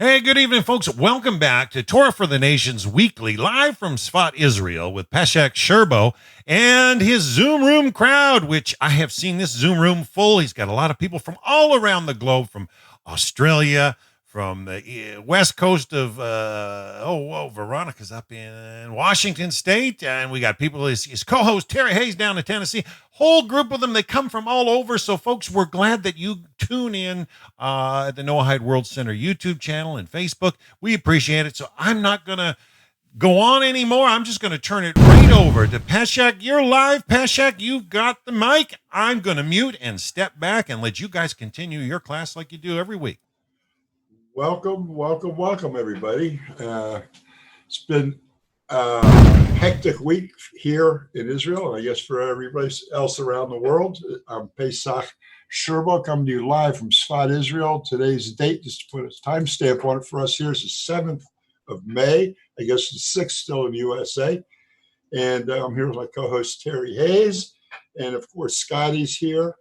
Hey, good evening, folks. Welcome back to Torah for the Nations Weekly, live from Tzfat Israel with Pesach Sherbow and his Zoom Room crowd, which I have seen this Zoom Room full. He's got a lot of people from all around the globe, from Australia, from the west coast of, Veronica's up in Washington State, and we got people, his co-host Terry Hayes down in Tennessee. Whole group of them, they come from all over. So, folks, we're glad that you tune in at the Noahide World Center YouTube channel and Facebook. We appreciate it. So I'm not going to go on anymore. I'm just going to turn it right over to Pesach. You're live, Pesach. You've got the mic. I'm going to mute and step back and let you guys continue your class like you do every week. Welcome, everybody. It's been a hectic week here in Israel, and I guess for everybody else around the world. I'm Pesach Sherbow, coming to you live from Tzfat Israel. Today's date, just to put a timestamp on it for us here, is the 7th of May. I guess the 6th still in the USA. And I'm here with my co-host Terry Hayes. And of course, Scotty's here,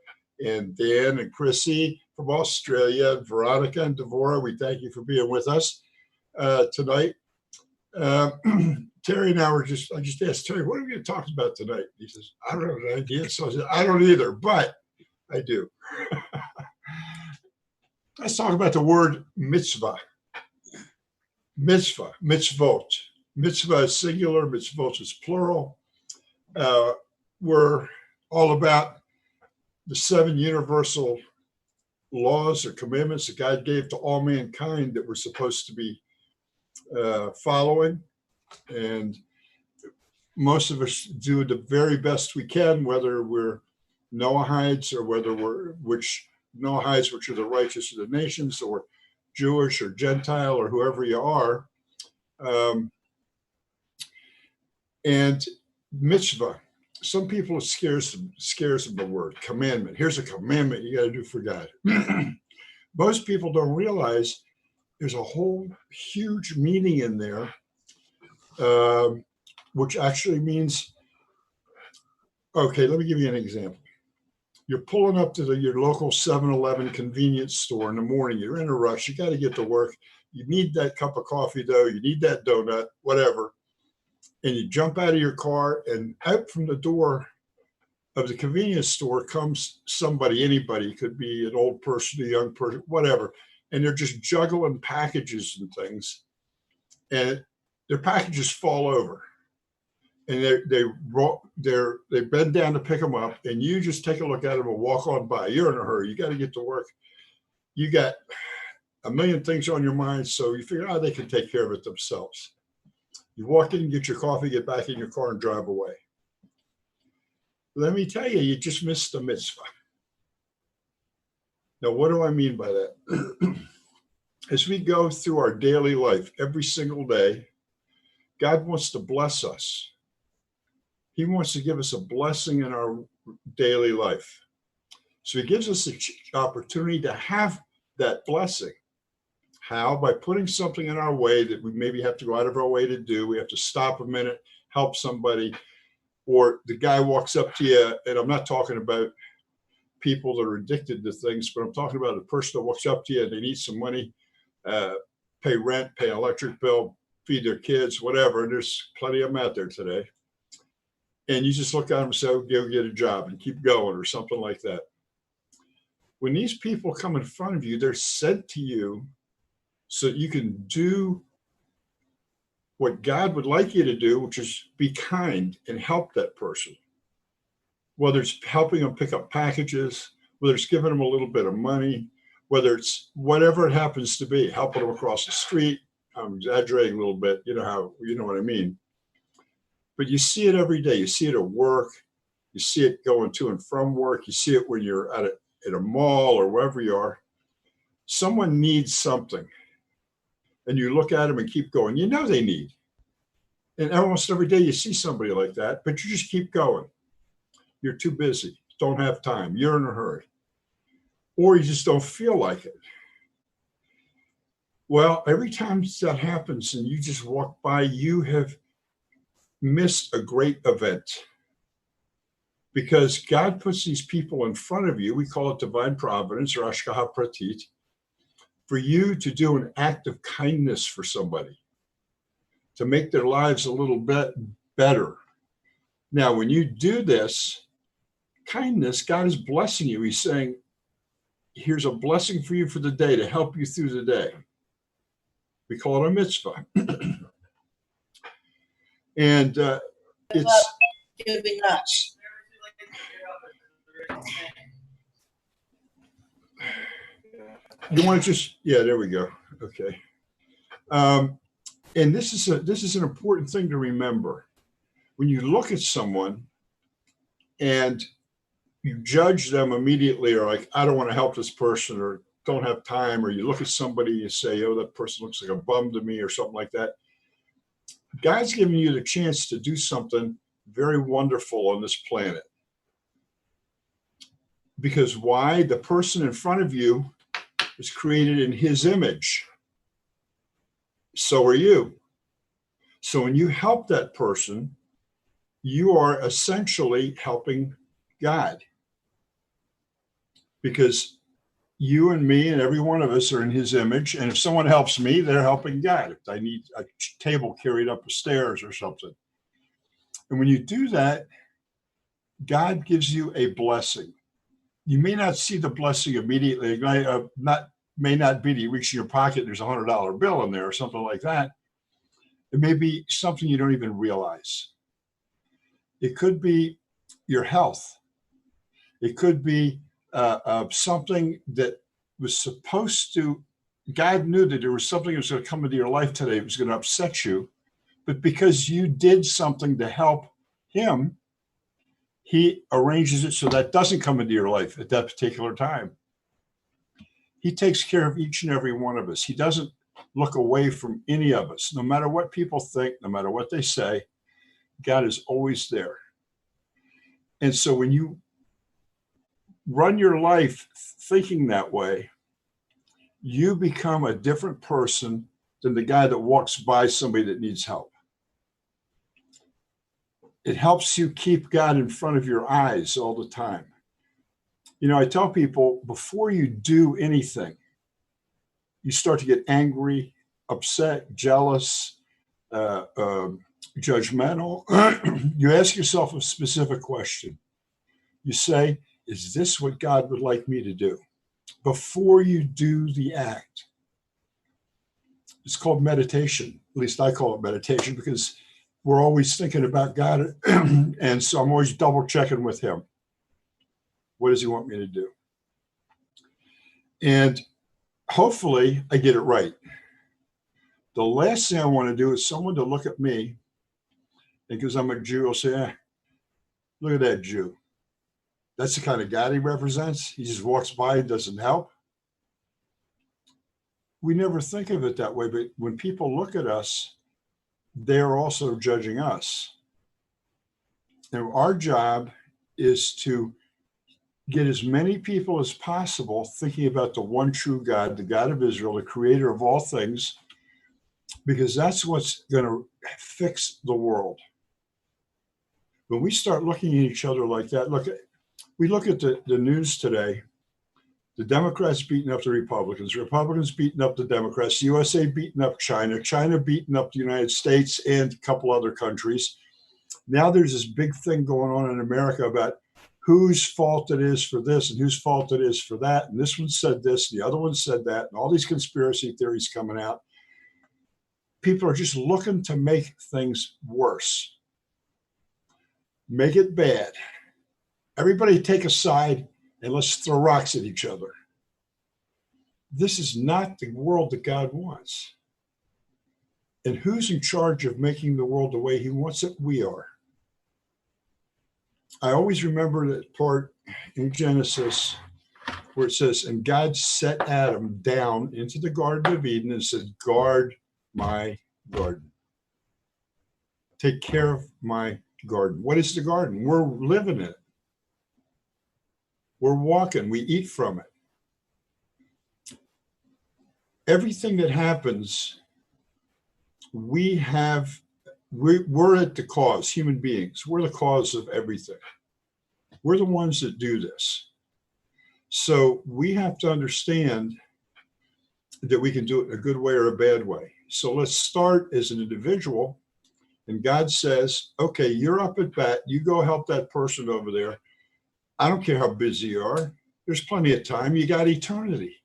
and Dan and Chrissy from Australia, Veronica and Devorah. We thank you for being with us tonight. Terry and I I just asked Terry, what are we going to talk about tonight? He says, I don't have an idea. So I said, I don't either, but I do. Let's talk about the word mitzvah. Mitzvot. Mitzvah is singular, mitzvot is plural. We're all about the 7 universal laws or commandments that God gave to all mankind that we're supposed to be following. And most of us do the very best we can, whether we're Noahides or whether Noahides, which are the righteous of the nations, or Jewish or Gentile or whoever you are. And mitzvah, some people it scares them the word commandment. Here's a commandment you got to do for God. Most people don't realize there's a whole huge meaning in there, which actually means, okay, let me give you an example. You're pulling up to your local 7-Eleven convenience store in the morning. You're in a rush. You got to get to work. You need that cup of coffee dough. You need that donut, whatever. And you jump out of your car, and out from the door of the convenience store comes somebody, anybody. It could be an old person, a young person, whatever. And they're just juggling packages and things. And their packages fall over. And they bend down to pick them up, and you just take a look at them and walk on by. You're in a hurry. You got to get to work. You got a million things on your mind, so you figure, they can take care of it themselves. You walk in, get your coffee, get back in your car, and drive away. Let me tell you, you just missed the mitzvah. Now, what do I mean by that? As we go through our daily life every single day, God wants to bless us. He wants to give us a blessing in our daily life. So he gives us the opportunity to have that blessing. How? By putting something in our way that we maybe have to go out of our way to do. We have to stop a minute, help somebody, or the guy walks up to you, and I'm not talking about people that are addicted to things, but I'm talking about a person that walks up to you and they need some money, pay rent, pay an electric bill, feed their kids, whatever. And there's plenty of them out there today. And you just look at them and say, go get a job and keep going, or something like that. When these people come in front of you, they're sent to you so that you can do what God would like you to do, which is be kind and help that person. Whether it's helping them pick up packages, whether it's giving them a little bit of money, whether it's whatever it happens to be, helping them across the street. I'm exaggerating a little bit, you know what I mean. But you see it every day. You see it at work. You see it going to and from work. You see it when you're at a mall or wherever you are. Someone needs something. And you look at them and keep going. You know they need. And almost every day you see somebody like that, but you just keep going. You're too busy. Don't have time. You're in a hurry. Or you just don't feel like it. Well, every time that happens and you just walk by, you have missed a great event. Because God puts these people in front of you. We call it divine providence or hashgacha pratit. for you to do an act of kindness for somebody, to make their lives a little bit better. Now, when you do this kindness, God is blessing you. He's saying, here's a blessing for you for the day to help you through the day. We call it a mitzvah. And it's giving up. You want to just, yeah, there we go. Okay. And this is an important thing to remember. When you look at someone and you judge them immediately, or like, I don't want to help this person, or don't have time, or you look at somebody and you say, oh, that person looks like a bum to me, or something like that. God's giving you the chance to do something very wonderful on this planet. Because why? The person in front of you was created in his image. So are you. So when you help that person, you are essentially helping God. Because you and me and every one of us are in his image. And if someone helps me, they're helping God. If I need a table carried up the stairs or something. And when you do that, God gives you a blessing. You may not see the blessing immediately. It may not be that you reach in your pocket and there's $100 bill in there or something like that. It may be something you don't even realize. It could be your health. It could be something that was supposed to, God knew that there was something that was going to come into your life today that was going to upset you. But because you did something to help him, he arranges it so that doesn't come into your life at that particular time. He takes care of each and every one of us. He doesn't look away from any of us. No matter what people think, no matter what they say, God is always there. And so when you run your life thinking that way, you become a different person than the guy that walks by somebody that needs help. It helps you keep God in front of your eyes all the time. You know, I tell people, before you do anything, you start to get angry, upset, jealous, judgmental. You ask yourself a specific question. You say, is this what God would like me to do? Before you do the act. It's called meditation. At least I call it meditation, because we're always thinking about God. And so I'm always double checking with him. What does he want me to do? And hopefully I get it right. The last thing I want to do is someone to look at me, and because I'm a Jew, will say, look at that Jew. That's the kind of God he represents. He just walks by and doesn't help. We never think of it that way, but when people look at us, they're also judging us. And our job is to get as many people as possible thinking about the one true God, the God of Israel, the creator of all things, because that's what's going to fix the world. When we start looking at each other like that, we look at the news today, the Democrats beating up the Republicans beating up the Democrats, the USA beating up China beating up the United States and a couple other countries. Now there's this big thing going on in America about whose fault it is for this and whose fault it is for that. And this one said this, and the other one said that, and all these conspiracy theories coming out. People are just looking to make things worse. Make it bad. Everybody take a side and let's throw rocks at each other. This is not the world that God wants. And who's in charge of making the world the way he wants it? We are. I always remember that part in Genesis where it says, and God set Adam down into the Garden of Eden and said, guard my garden. Take care of my garden. What is the garden? We're living in it. We're walking. We eat from it. Everything that happens, we're at the cause, human beings. We're the cause of everything. We're the ones that do this. So we have to understand that we can do it in a good way or a bad way. So let's start as an individual. And God says, okay, you're up at bat. You go help that person over there. I don't care how busy you are. There's plenty of time. You got eternity.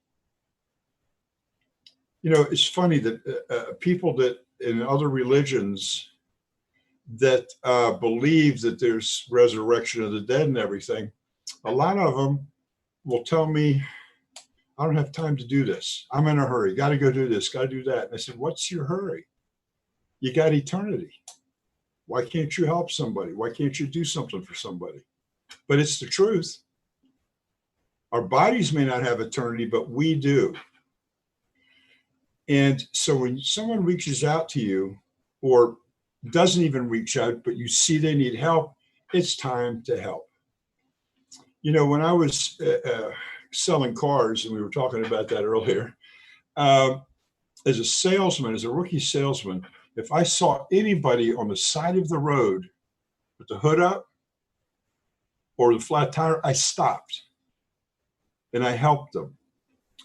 You know, it's funny that people that in other religions that believe that there's resurrection of the dead and everything, a lot of them will tell me, I don't have time to do this. I'm in a hurry. Got to go do this. Got to do that. And I said, what's your hurry? You got eternity. Why can't you help somebody? Why can't you do something for somebody? But it's the truth. Our bodies may not have eternity, but we do. And so when someone reaches out to you or doesn't even reach out, but you see they need help, it's time to help. You know, when I was selling cars, and we were talking about that earlier, as a salesman, as a rookie salesman, if I saw anybody on the side of the road with the hood up or the flat tire, I stopped and I helped them.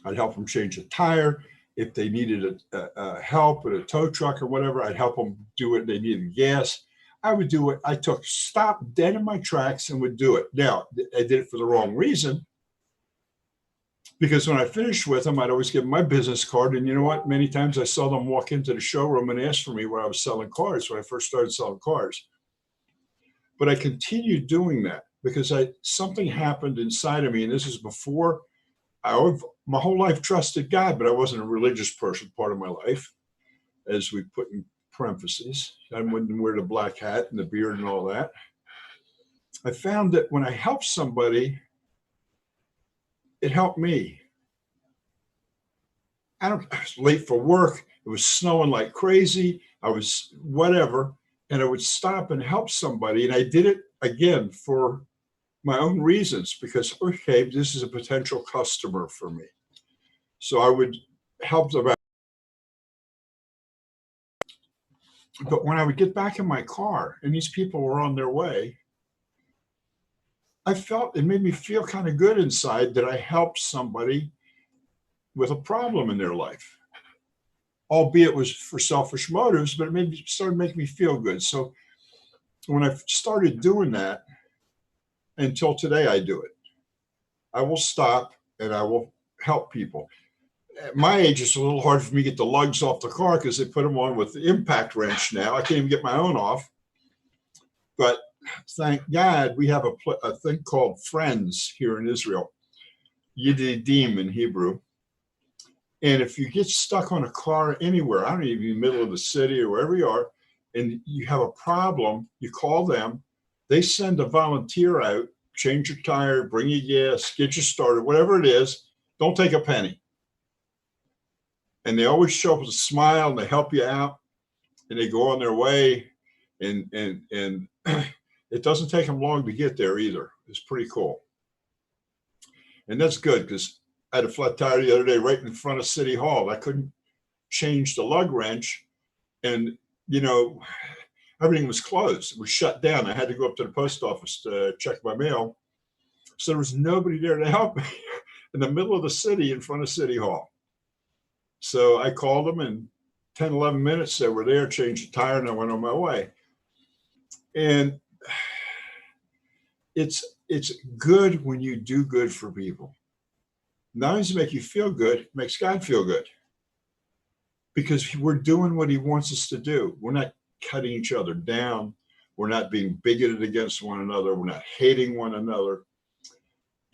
I'd help them change a tire. If they needed a help with a tow truck or whatever, I'd help them do it. They needed gas. I would do it. I stopped dead in my tracks and would do it. Now, I did it for the wrong reason, because when I finished with them, I'd always give them my business card. And you know what? Many times I saw them walk into the showroom and ask for me when I was selling cars, when I first started selling cars. But I continued doing that because something happened inside of me. And this is before my whole life trusted God, but I wasn't a religious person part of my life, as we put in parentheses. I wouldn't wear the black hat and the beard and all that. I found that when I helped somebody, it helped me. I was late for work. It was snowing like crazy. I was whatever. And I would stop and help somebody. And I did it again for my own reasons, because, okay, this is a potential customer for me. So I would help them out. But when I would get back in my car and these people were on their way, it made me feel kind of good inside that I helped somebody with a problem in their life, albeit it was for selfish motives, but it started making me feel good. So when I started doing that, until today, I do it. I will stop and I will help people. At my age, it's a little hard for me to get the lugs off the car because they put them on with the impact wrench now. I can't even get my own off. But thank God we have a thing called Friends here in Israel, Yedidim in Hebrew. And if you get stuck on a car anywhere, I don't even in the middle of the city or wherever you are, and you have a problem, you call them. They send a volunteer out, change your tire, bring you gas, get you started, whatever it is. Don't take a penny. And they always show up with a smile and they help you out and they go on their way. And it doesn't take them long to get there either. It's pretty cool. And that's good because I had a flat tire the other day right in front of City Hall. I couldn't change the lug wrench. And, you know, everything was closed. It was shut down. I had to go up to the post office to check my mail. So there was nobody there to help me in the middle of the city in front of City Hall. So I called them in 10, 11 minutes. They were there, changed the tire, and I went on my way. And it's good when you do good for people. Not only does it make you feel good, it makes God feel good. Because we're doing what he wants us to do. We're not cutting each other down. We're not being bigoted against one another. We're not hating one another.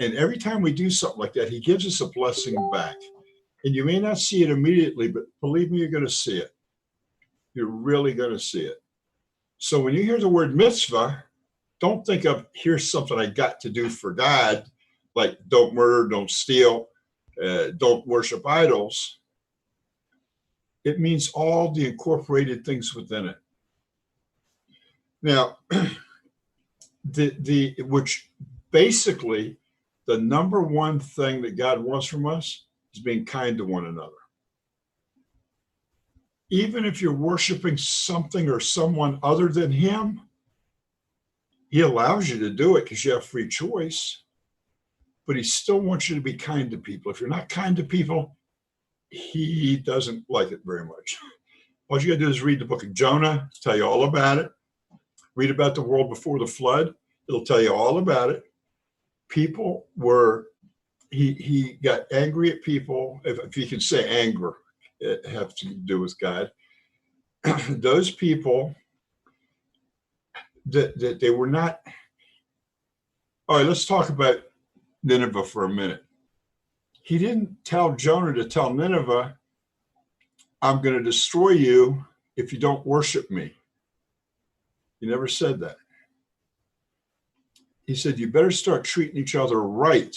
And every time we do something like that, he gives us a blessing back. And you may not see it immediately, but believe me, you're going to see it. You're really going to see it. So when you hear the word mitzvah, don't think of, here's something I got to do for God, like don't murder, don't steal, don't worship idols. It means all the incorporated things within it. Now, which basically the number one thing that God wants from us is being kind to one another. Even if you're worshiping something or someone other than him, he allows you to do it because you have free choice, but he still wants you to be kind to people. If you're not kind to people, he doesn't like it very much. All you got to do is read the book of Jonah, tell you all about it. Read about the world before the flood. It'll tell you all about it. People were, he got angry at people. If you can say anger, it has to do with God. Those people that they were not. All right, let's talk about Nineveh for a minute. He didn't tell Jonah to tell Nineveh, I'm going to destroy you if you don't worship me. He never said that. He said, you better start treating each other right,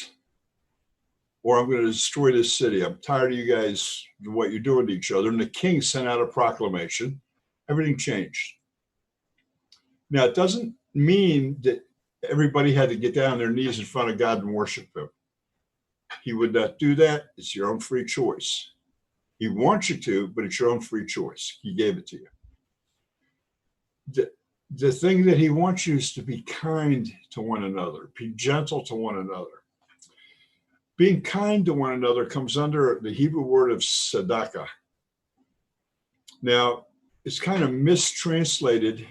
or I'm going to destroy this city. I'm tired of you guys, what you're doing to each other. And the king sent out a proclamation. Everything changed. Now, it doesn't mean that everybody had to get down on their knees in front of God and worship him. He would not do that. It's your own free choice. He wants you to, but it's your own free choice. He gave it to you. The thing that he wants you is to be kind to one another, be gentle to one another. Being kind to one another comes under the Hebrew word of tzedakah. Now, it's kind of mistranslated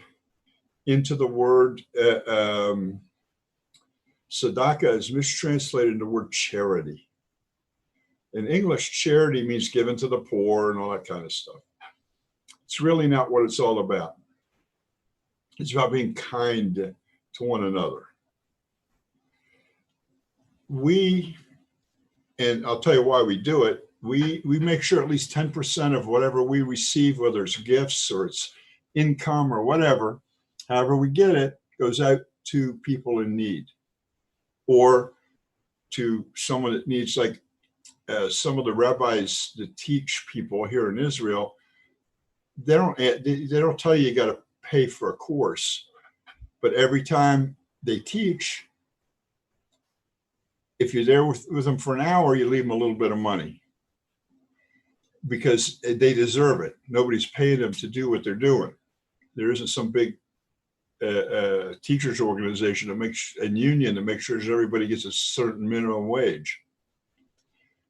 into the word, tzedakah is mistranslated into the word charity. In English, charity means given to the poor and all that kind of stuff. It's really not what it's all about. It's about being kind to one another. And I'll tell you why we do it. We make sure at least 10% of whatever we receive, whether it's gifts or it's income or whatever, however we get it, goes out to people in need or to someone that needs, like some of the rabbis that teach people here in Israel, they don't tell you got to pay for a course, but every time they teach, if you're there with them for an hour, you leave them a little bit of money because they deserve it. Nobody's paying them to do what they're doing. There isn't some big teachers organization and union to make sure that everybody gets a certain minimum wage.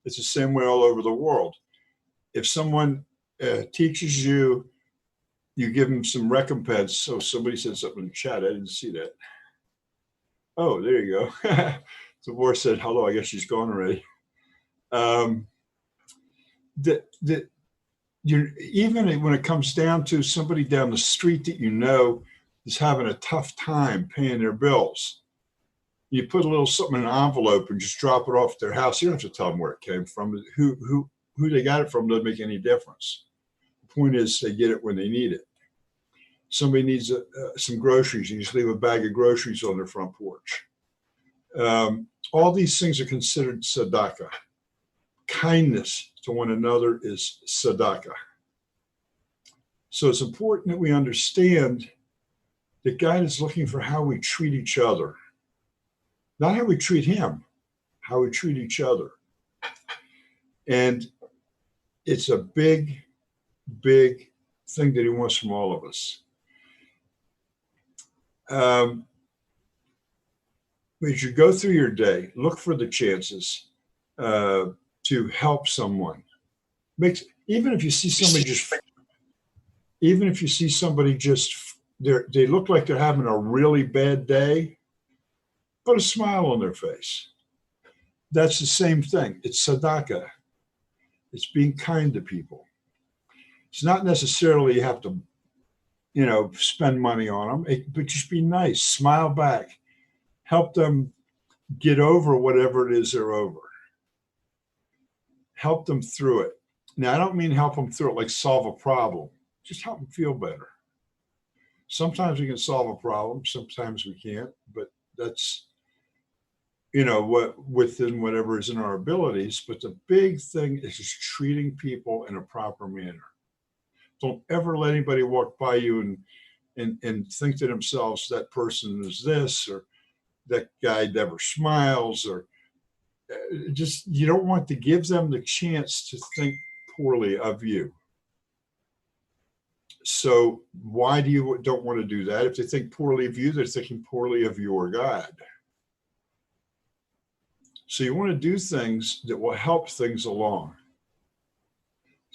It's the same way all over the world. If someone teaches you, you give them some recompense. So somebody said something in the chat. I didn't see that. Oh, there you go. Deborah said, hello, I guess she's gone already. Even when it comes down to somebody down the street that you know is having a tough time paying their bills, you put a little something in an envelope and just drop it off at their house. You don't have to tell them where it came from. Who they got it from doesn't make any difference. The point is they get it when they need it. Somebody needs some groceries. You just leave a bag of groceries on their front porch. All these things are considered tzedakah. Kindness to one another is tzedakah. So it's important that we understand that God is looking for how we treat each other. Not how we treat him, how we treat each other. And it's a big, big thing that he wants from all of us. As you go through your day, look for the chances to help someone. Even if you see somebody just, they look like they're having a really bad day, put a smile on their face. That's the same thing. It's tzedakah. It's being kind to people. It's not necessarily you have to, spend money on them, but just be nice, smile back, help them get over whatever it is they're over. Help them through it. Now, I don't mean help them through it like solve a problem. Just help them feel better. Sometimes we can solve a problem, sometimes we can't, but that's, what within whatever is in our abilities. But the big thing is just treating people in a proper manner. Don't ever let anybody walk by you and think to themselves that person is this, or that guy never smiles, or just, you don't want to give them the chance to think poorly of you. So why do you don't want to do that? If they think poorly of you, they're thinking poorly of your God. So you want to do things that will help things along.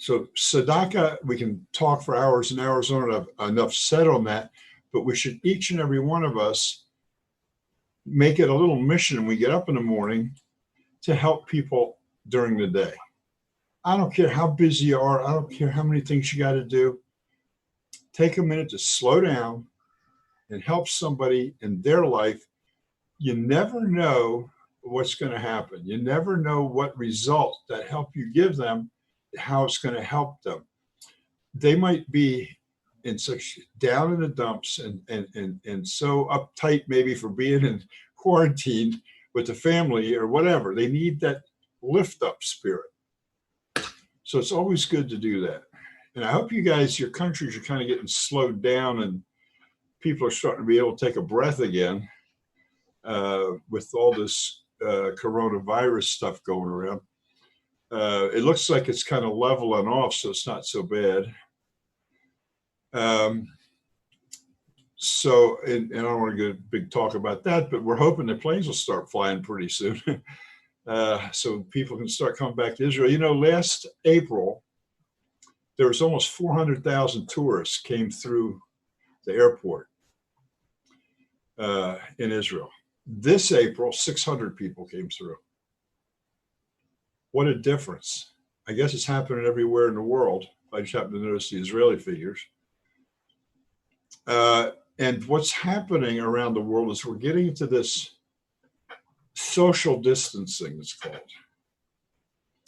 So tzedakah, we can talk for hours and hours on it. Enough said on that, but we should, each and every one of us, make it a little mission when we get up in the morning to help people during the day. I don't care how busy you are. I don't care how many things you got to do. Take a minute to slow down and help somebody in their life. You never know what's going to happen. You never know what result that help you give them, how it's going to help them. They might be in such down in the dumps and so uptight maybe for being in quarantine with the family or whatever. They need that lift up spirit. So it's always good to do that. And I hope you guys, your countries are kind of getting slowed down and people are starting to be able to take a breath again with all this coronavirus stuff going around. It looks like it's kind of leveling off, so it's not so bad. So, and I don't want to get a big talk about that, but we're hoping the planes will start flying pretty soon. So people can start coming back to Israel. You know, last April, there was almost 400,000 tourists came through the airport in Israel. This April, 600 people came through. What a difference. I guess it's happening everywhere in the world. I just happen to notice the Israeli figures. And what's happening around the world is we're getting into this social distancing, it's called.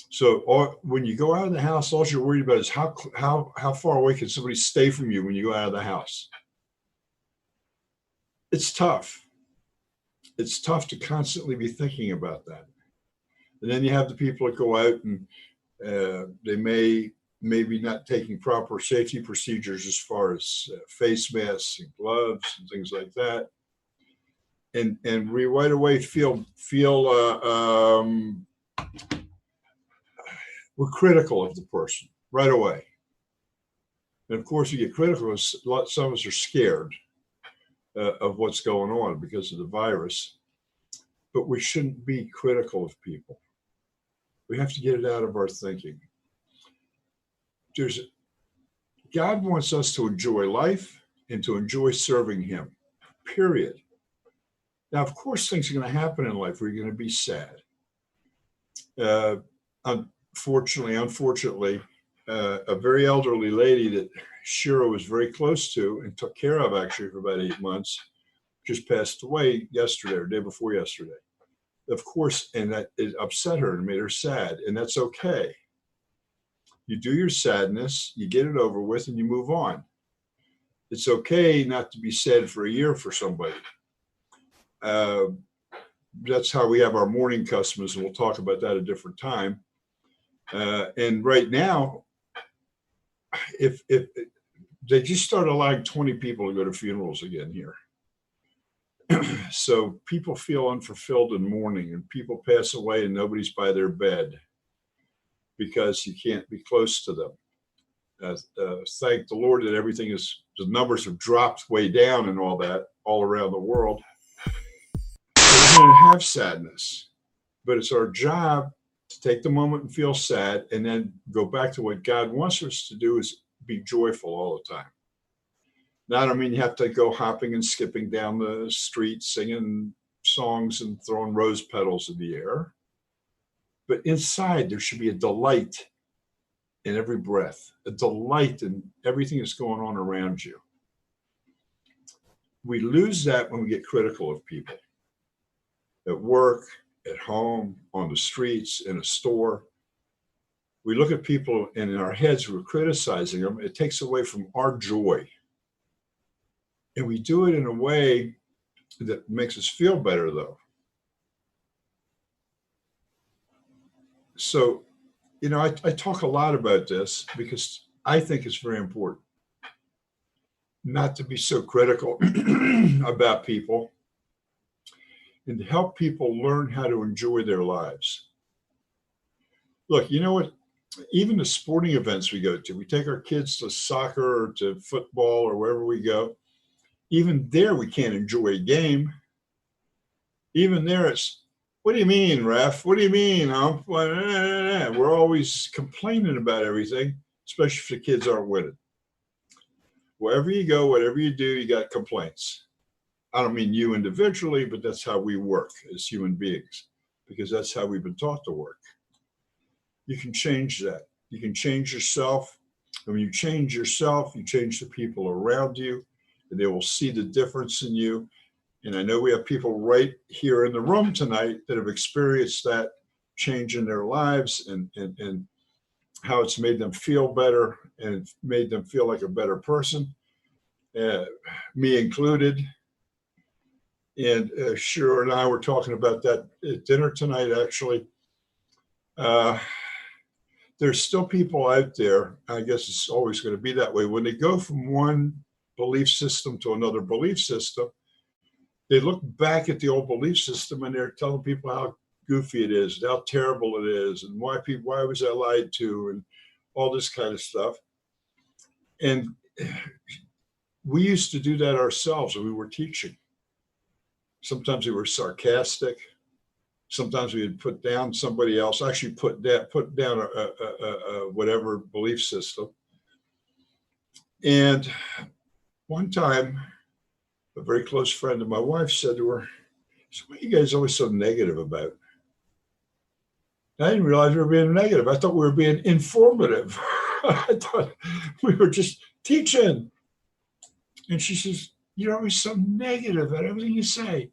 So when you go out of the house, all you're worried about is how far away can somebody stay from you when you go out of the house. It's tough. It's tough to constantly be thinking about that. And then you have the people that go out and they maybe not taking proper safety procedures as far as face masks and gloves and things like that. And we right away feel we're critical of the person right away. And of course, you get critical. Some of us are scared of what's going on because of the virus, but we shouldn't be critical of people. We have to get it out of our thinking. God wants us to enjoy life and to enjoy serving him, period. Now, of course, things are going to happen in life where you're going to be sad. Unfortunately, a very elderly lady that Shira was very close to and took care of actually for about 8 months just passed away yesterday or day before yesterday. Of course, and that it upset her and made her sad, and that's okay. You do your sadness, you get it over with, and you move on. It's okay not to be sad for a year for somebody. That's how we have our mourning customs, and we'll talk about that a different time. And right now, if they just started allowing 20 people to go to funerals again here. So people feel unfulfilled in mourning, and people pass away and nobody's by their bed because you can't be close to them. Thank the Lord that the numbers have dropped way down and all that all around the world. We're going to have sadness, but it's our job to take the moment and feel sad and then go back to what God wants us to do is be joyful all the time. Now, I don't mean you have to go hopping and skipping down the street, singing songs and throwing rose petals in the air. But inside, there should be a delight in every breath, a delight in everything that's going on around you. We lose that when we get critical of people. At work, at home, on the streets, in a store. We look at people and in our heads, we're criticizing them. It takes away from our joy. And we do it in a way that makes us feel better, though. So, I talk a lot about this because I think it's very important not to be so critical about people and to help people learn how to enjoy their lives. Look, you know what? Even the sporting events we go to, we take our kids to soccer or to football or wherever we go. Even there, we can't enjoy a game. Even there, it's, what do you mean, ref? What do you mean, ump? We're always complaining about everything. especially if the kids aren't winning. Wherever you go, whatever you do, you got complaints. I don't mean you individually, but that's how we work as human beings, because that's how we've been taught to work. You can change that. You can change yourself. And when you change yourself, you change the people around you, and they will see the difference in you. And I know we have people right here in the room tonight that have experienced that change in their lives, and how it's made them feel better and made them feel like a better person, me included. And Shira and I were talking about that at dinner tonight, actually. There's still people out there, I guess it's always going to be that way, when they go from one belief system to another belief system, they look back at the old belief system and they're telling people how goofy it is, how terrible it is, and why was I lied to, and all this kind of stuff. And we used to do that ourselves when we were teaching. Sometimes we were sarcastic. Sometimes we would put down somebody else, actually put down a whatever belief system. And one time, a very close friend of my wife said to her, "So what are you guys always so negative about?" And I didn't realize we were being negative. I thought we were being informative. I thought we were just teaching. And she says, "You're always so negative about everything you say."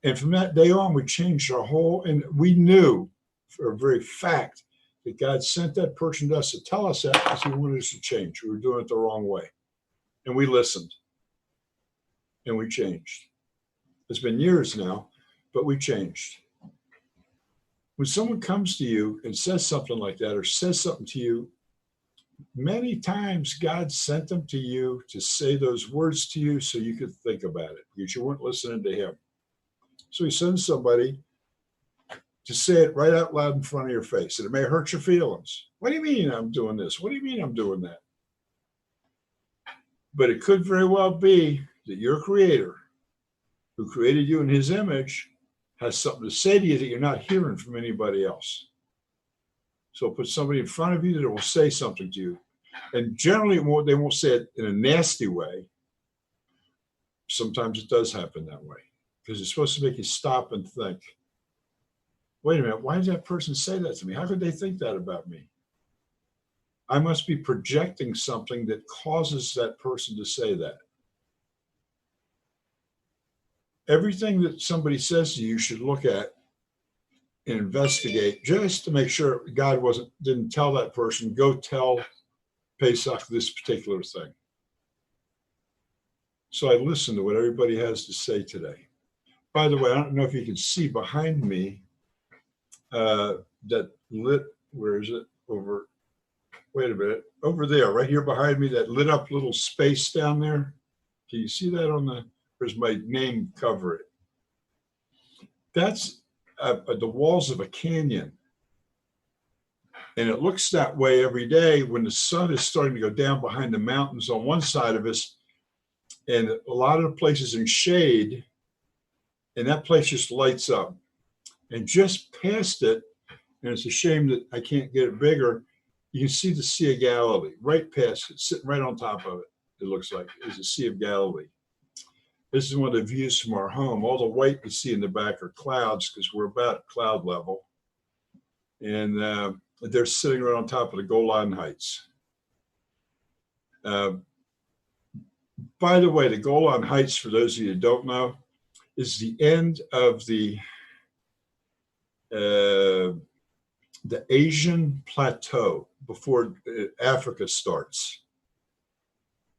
And from that day on, we changed our whole, and we knew for a very fact that God sent that person to us to tell us that because he wanted us to change. We were doing it the wrong way. And we listened. And we changed. It's been years now, but we changed. When someone comes to you and says something like that, or says something to you, many times God sent them to you to say those words to you so you could think about it, because you weren't listening to him. So he sends somebody to say it right out loud in front of your face, and it may hurt your feelings. What do you mean I'm doing this? What do you mean I'm doing that? But it could very well be that your creator, who created you in his image, has something to say to you that you're not hearing from anybody else. So put somebody in front of you that will say something to you. And generally, they won't say it in a nasty way. Sometimes it does happen that way, because it's supposed to make you stop and think, wait a minute, why did that person say that to me? How could they think that about me? I must be projecting something that causes that person to say that. Everything that somebody says to you, you should look at and investigate, just to make sure God didn't tell that person, go tell Pesach this particular thing. So I listen to what everybody has to say today. By the way, I don't know if you can see behind me that lit, where is it? Wait a minute, over there, right here behind me, that lit up little space down there. Can you see that there's my name cover it. That's the walls of a canyon. And it looks that way every day when the sun is starting to go down behind the mountains on one side of us, and a lot of the places in shade, and that place just lights up. And just past it, and it's a shame that I can't get it bigger, you can see the Sea of Galilee right past it, sitting right on top of it. It looks like is the Sea of Galilee. This is one of the views from our home. All the white you see in the back are clouds, because we're about cloud level. And they're sitting right on top of the Golan Heights. By the way, the Golan Heights, for those of you who don't know, is the end of the Asian plateau before Africa starts.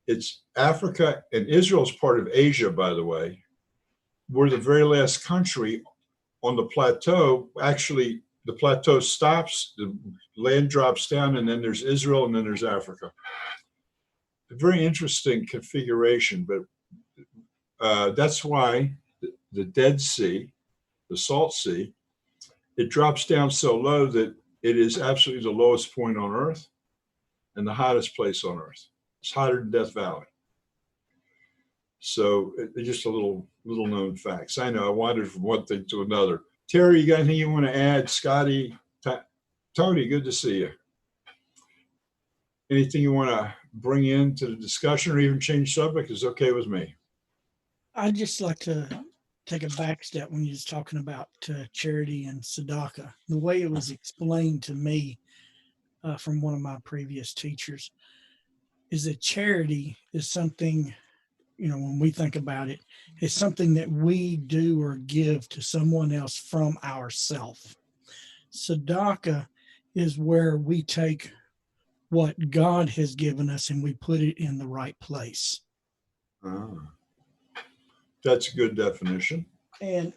It's Africa, and Israel's part of Asia, by the way. We're the very last country on the plateau. Actually, the plateau stops, the land drops down, and then there's Israel, and then there's Africa. A very interesting configuration, but that's why the Dead Sea, the Salt Sea, it drops down so low that it is absolutely the lowest point on Earth and the hottest place on Earth. It's hotter than Death Valley. So it's just a little known facts. I know I wandered from one thing to another. Terry, you got anything you want to add? Scotty, Tony, good to see you. anything you want to bring into the discussion or even change subject is okay with me. I'd just like to take a back step when you're talking about charity and tzedakah. The way it was explained to me from one of my previous teachers is that charity is something, when we think about it, it's something that we do or give to someone else from ourself. Tzedakah is where we take what God has given us and we put it in the right place. That's a good definition. And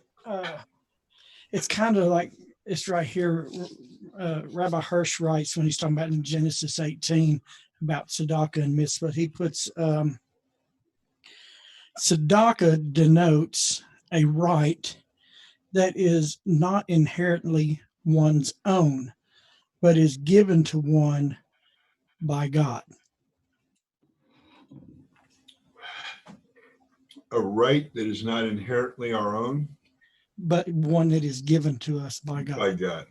it's kind of like it's right here. Rabbi Hirsch writes when he's talking about in Genesis 18 about tzedakah and mitzvah. He puts tzedakah denotes a right that is not inherently one's own, but is given to one by God. A right that is not inherently our own, but one that is given to us by God. By God.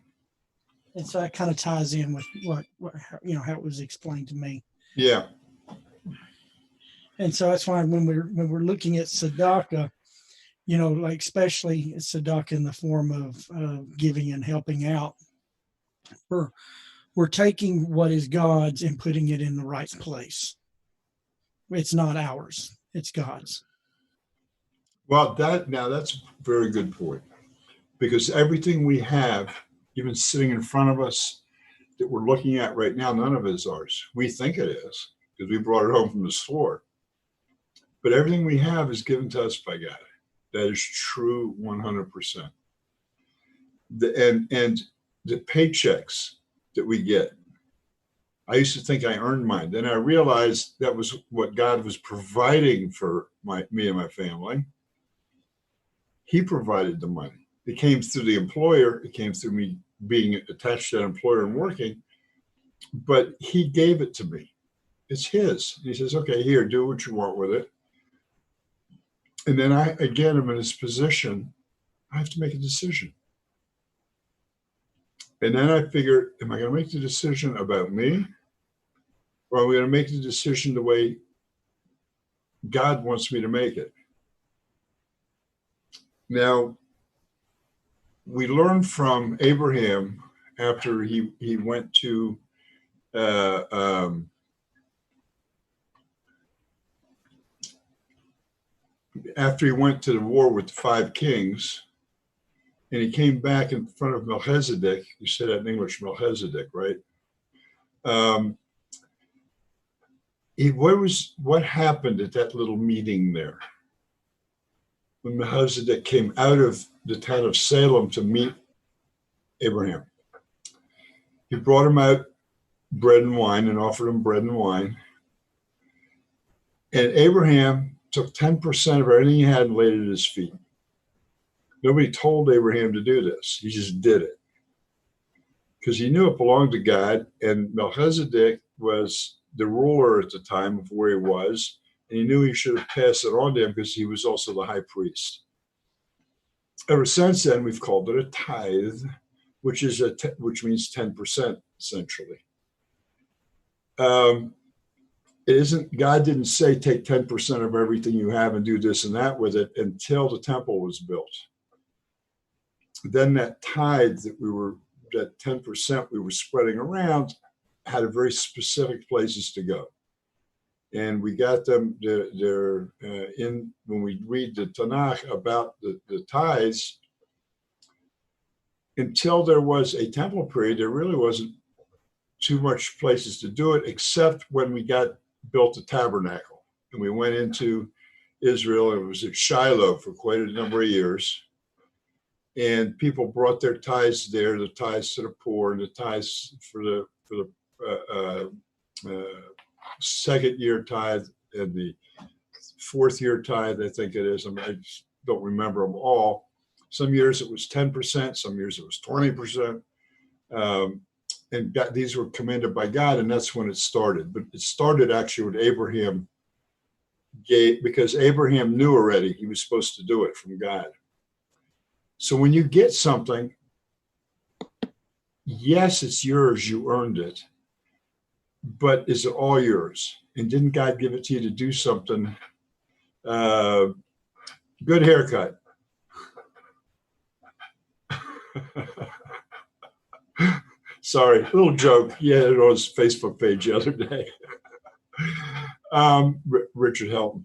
And so that kind of ties in with what how it was explained to me. Yeah. And so that's why when we're looking at tzedakah, like especially tzedakah in the form of giving and helping out, we're taking what is God's and putting it in the right place. It's not ours; it's God's. Well, that's a very good point, because everything we have, even sitting in front of us, that we're looking at right now, none of it is ours. We think it is because we brought it home from the store. But everything we have is given to us by God. That is true 100%. And the paychecks that we get, I used to think I earned mine. Then I realized that was what God was providing for me and my family. He provided the money. It came through the employer. It came through me being attached to that employer and working. But he gave it to me. It's his. He says, okay, here, do what you want with it. And then I, again, am in this position. I have to make a decision. And then I figure, am I going to make the decision about me? Or are we going to make the decision the way God wants me to make it? Now, we learned from Abraham after he went to after he went to the war with the 5 kings, and he came back in front of Melchizedek. You say that in English, Melchizedek, right? What happened at that little meeting there when Melchizedek came out of the town of Salem to meet Abraham? He brought him out bread and wine and offered him bread and wine. And Abraham took 10% of everything he had and laid it at his feet. Nobody told Abraham to do this. He just did it because he knew it belonged to God. And Melchizedek was the ruler at the time of where he was. And he knew he should have passed it on to him because he was also the high priest. Ever since then, we've called it a tithe, which means 10%, essentially. It isn't, God didn't say take 10% of everything you have and do this and that with it until the temple was built. Then that tithe that 10% we were spreading around had a very specific places to go. And we got them they're in when we read the Tanakh about the tithes. Until there was a temple period, there really wasn't too much places to do it, except when we built the tabernacle. And we went into Israel, and it was at Shiloh for quite a number of years. And people brought their tithes there, the tithes to the poor, and the tithes for the second year tithe and the fourth year tithe, I think it is. I just don't remember them all. Some years it was 10%, some years it was 20%. And these were commanded by God, and that's when it started. But it started actually with Abraham because Abraham knew already he was supposed to do it from God. So when you get something, yes, it's yours, you earned it. but is it all yours? And didn't God give it to you to do something? Good haircut. Sorry, little joke. Yeah, it was Facebook page the other day. Richard Helton.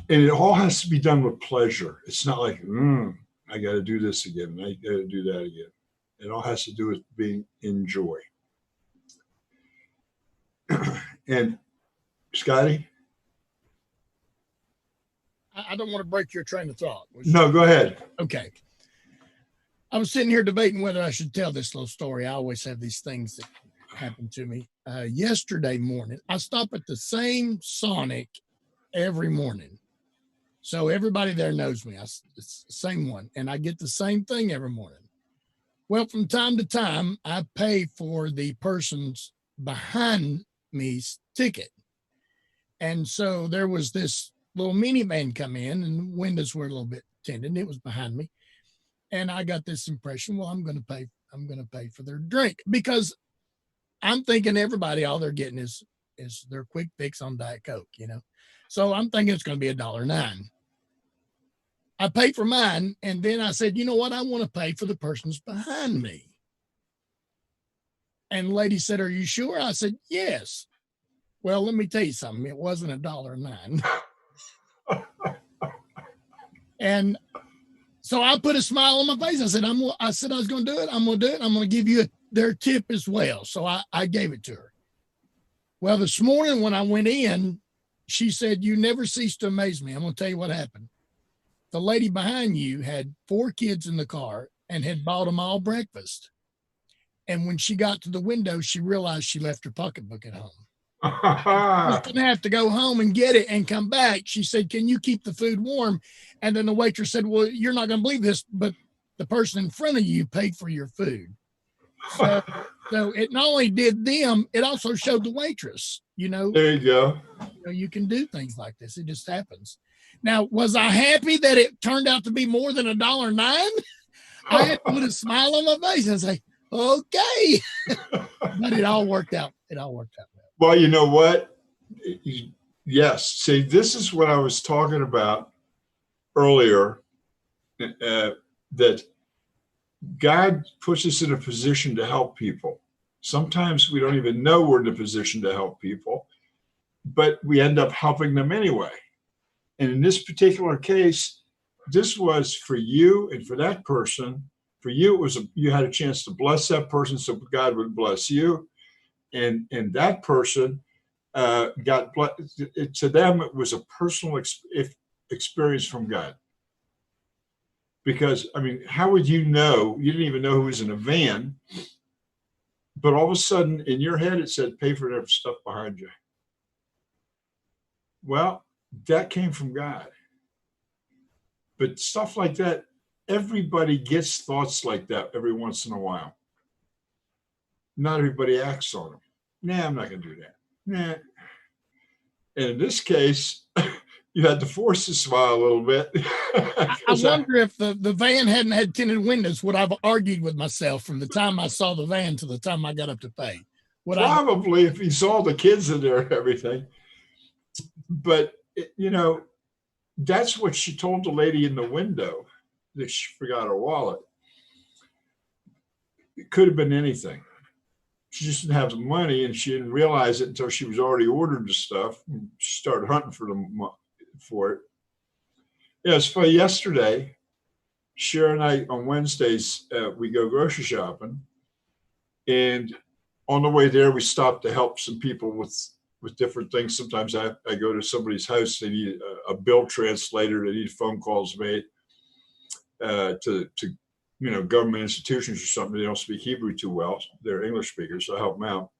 And it all has to be done with pleasure. It's not like, I got to do this again. I got to do that again. It all has to do with being in joy. And Scotty? I don't want to break your train of thought. No, go ahead. Okay. I was sitting here debating whether I should tell this little story. I always have these things that happen to me. Yesterday morning, I stop at the same Sonic every morning. So everybody there knows me. It's the same one. And I get the same thing every morning. Well, from time to time, I pay for the person's behind me's ticket. And so there was this little minivan come in and the windows were a little bit tinted. It was behind me. And I got this impression, well, I'm going to pay for their drink, because I'm thinking everybody, all they're getting is their quick fix on Diet Coke, you know? So I'm thinking it's going to be $1.09. I pay for mine. And then I said, you know what? I want to pay for the person's behind me. And the lady said, are you sure? I said, yes. Well, let me tell you something. It wasn't $1.09. And so I put a smile on my face. I said, I said I was going to do it. I'm going to do it. I'm going to give you their tip as well. So I gave it to her. Well, this morning when I went in, she said, you never cease to amaze me. I'm going to tell you what happened. The lady behind you had 4 kids in the car and had bought them all breakfast. And when she got to the window, she realized she left her pocketbook at home. She's going to have to go home and get it and come back. She said, can you keep the food warm? And then the waitress said, well, you're not going to believe this, but the person in front of you paid for your food. So it not only did them, it also showed the waitress, you know. There you go. You can do things like this. It just happens. Now, was I happy that it turned out to be more than $1.09? I had to put a smile on my face and say, okay. But it all worked out. It all worked out. Well, you know what? Yes. See, this is what I was talking about earlier, that God puts us in a position to help people. Sometimes we don't even know we're in a position to help people, but we end up helping them anyway. And in this particular case, this was for you and for that person. For you, it was you had a chance to bless that person so God would bless you. And that person got blessed. To them, it was a personal experience from God. Because, I mean, how would you know? You didn't even know who was in a van. But all of a sudden, in your head, it said, pay for their stuff behind you. Well, that came from God. But stuff like that, everybody gets thoughts like that every once in a while. Not everybody acts on them. Nah, I'm not going to do that. Nah. And in this case, you had to force a smile a little bit. I wonder if the van hadn't had tinted windows, would I've argued with myself from the time I saw the van to the time I got up to pay? Probably, if you saw the kids in there and everything. But, you know, that's what she told the lady in the window, that she forgot her wallet. It could have been anything. She just didn't have the money, and she didn't realize it until she was already ordered the stuff. She started hunting for it. Yeah, it's funny. Yesterday, Sharon and I, on Wednesdays, we go grocery shopping. And on the way there, we stopped to help some people with different things. Sometimes I go to somebody's house, they need a bill translator, they need phone calls made to you know, government institutions or something. They don't speak Hebrew too well. They're English speakers, so I help them out.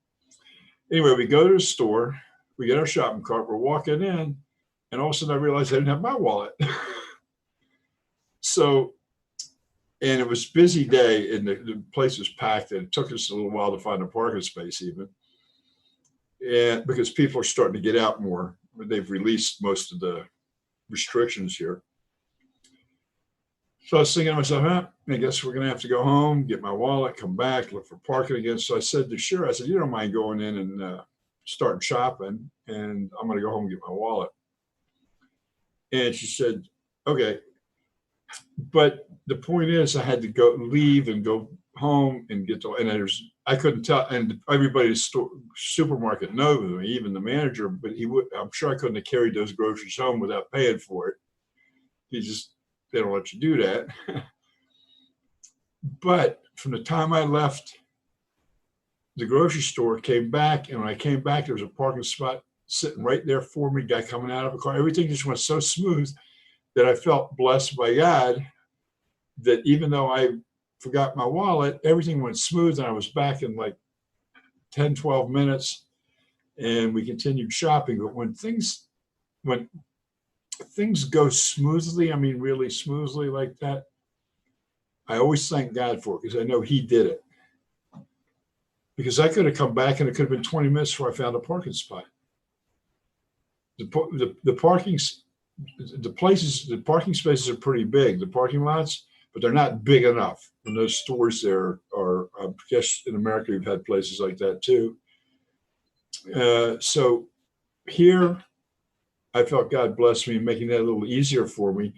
Anyway, we go to the store, we get our shopping cart, we're walking in, and all of a sudden I realized I didn't have my wallet. So, and it was a busy day, and the place was packed, and it took us a little while to find a parking space even. And because people are starting to get out more, they've released most of the restrictions here. So I was thinking to myself, I guess we're going to have to go home, get my wallet, come back, look for parking again. So I said to Shira, I said, you don't mind going in and starting shopping, and I'm going to go home and get my wallet. And she said, okay. But the point is, I had to leave and go home and get to, and I couldn't tell, and everybody's supermarket knows me, even the manager, but I'm sure I couldn't have carried those groceries home without paying for it. They don't let you do that. But from the time I left the grocery store, came back, and when I came back, there was a parking spot sitting right there for me, guy coming out of a car. Everything just went so smooth that I felt blessed by God that even though I forgot my wallet, everything went smooth, and I was back in like 10, 12 minutes, and we continued shopping. But when things go smoothly, I mean really smoothly like that, I always thank God for it because I know He did it. Because I could have come back and it could have been 20 minutes before I found a parking spot. The parking spaces are pretty big, the parking lots, but they're not big enough. And those stores there are, I guess in America, we've had places like that too. So here, I felt God bless me, making that a little easier for me.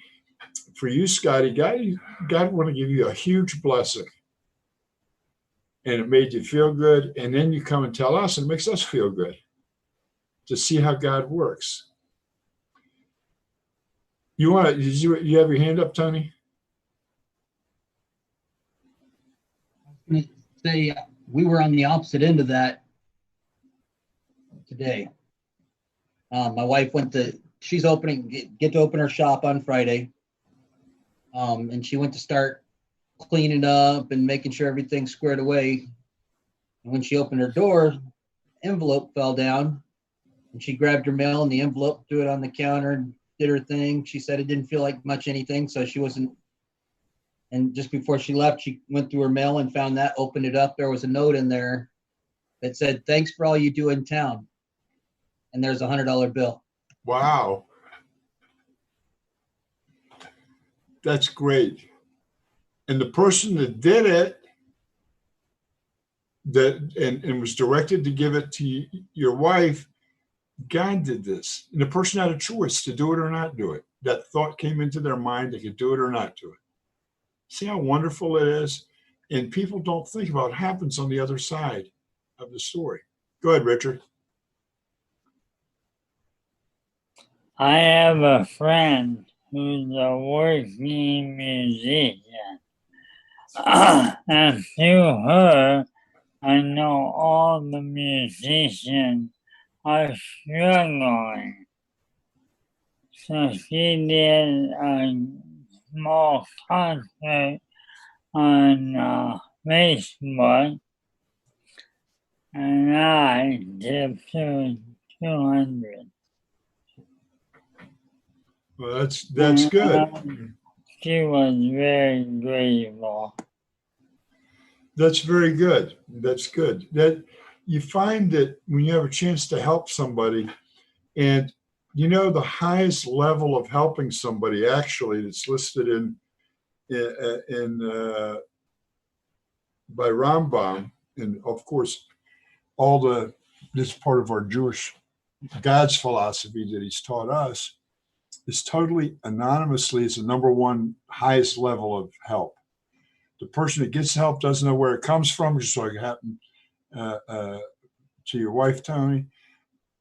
For you, Scotty, God want to give you a huge blessing. And it made you feel good. And then you come and tell us, and it makes us feel good to see how God works. You have your hand up, Tony? I was going to say we were on the opposite end of that today. My wife she's get to open her shop on Friday. And she went to start cleaning up and making sure everything's squared away. And when she opened her door, envelope fell down, and she grabbed her mail and the envelope, threw it on the counter and did her thing. She said it didn't feel like much anything, so she wasn't. And just before she left, she went through her mail and found that, opened it up. There was a note in there that said, "Thanks for all you do in town." And there's a $100 bill. Wow. That's great. And the person that did it, and was directed to give it to your wife, God did this. And the person had a choice to do it or not do it. That thought came into their mind, they could do it or not do it. See how wonderful it is? And people don't think about what happens on the other side of the story. Go ahead, Richard. I have a friend who's a working musician. And through her, I know all the musicians are struggling. So she did a small concert on Facebook, and I tipped her 200. Well, that's good. She was very grateful. That's very good. That's good. That you find that when you have a chance to help somebody, and the highest level of helping somebody actually that's listed in by Rambam, and of course this part of our Jewish God's philosophy that He's taught us, is totally anonymously is the number one highest level of help. The person that gets help doesn't know where it comes from, just like it happened to your wife, Tony.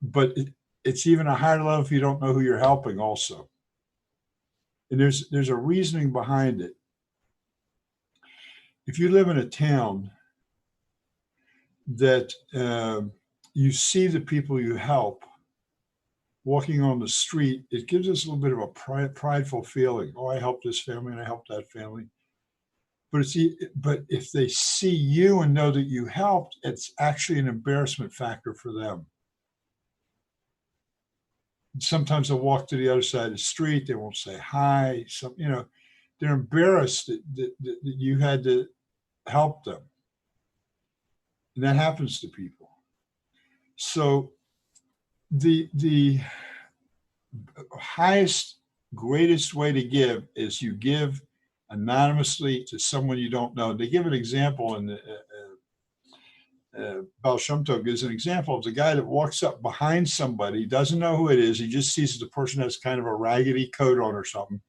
But it's even a higher level if you don't know who you're helping also. And there's a reasoning behind it. If you live in a town that you see the people you help walking on the street, it gives us a little bit of a prideful feeling. Oh, I helped this family and I helped that family. But if they see you and know that you helped, it's actually an embarrassment factor for them. Sometimes they'll walk to the other side of the street. They won't say hi. They're embarrassed that you had to help them. And that happens to people. So the highest, greatest way to give is you give anonymously to someone you don't know. They give an example in the Baal Shem Tov gives an example of the guy that walks up behind somebody, doesn't know who it is. He just sees the person has kind of a raggedy coat on or something,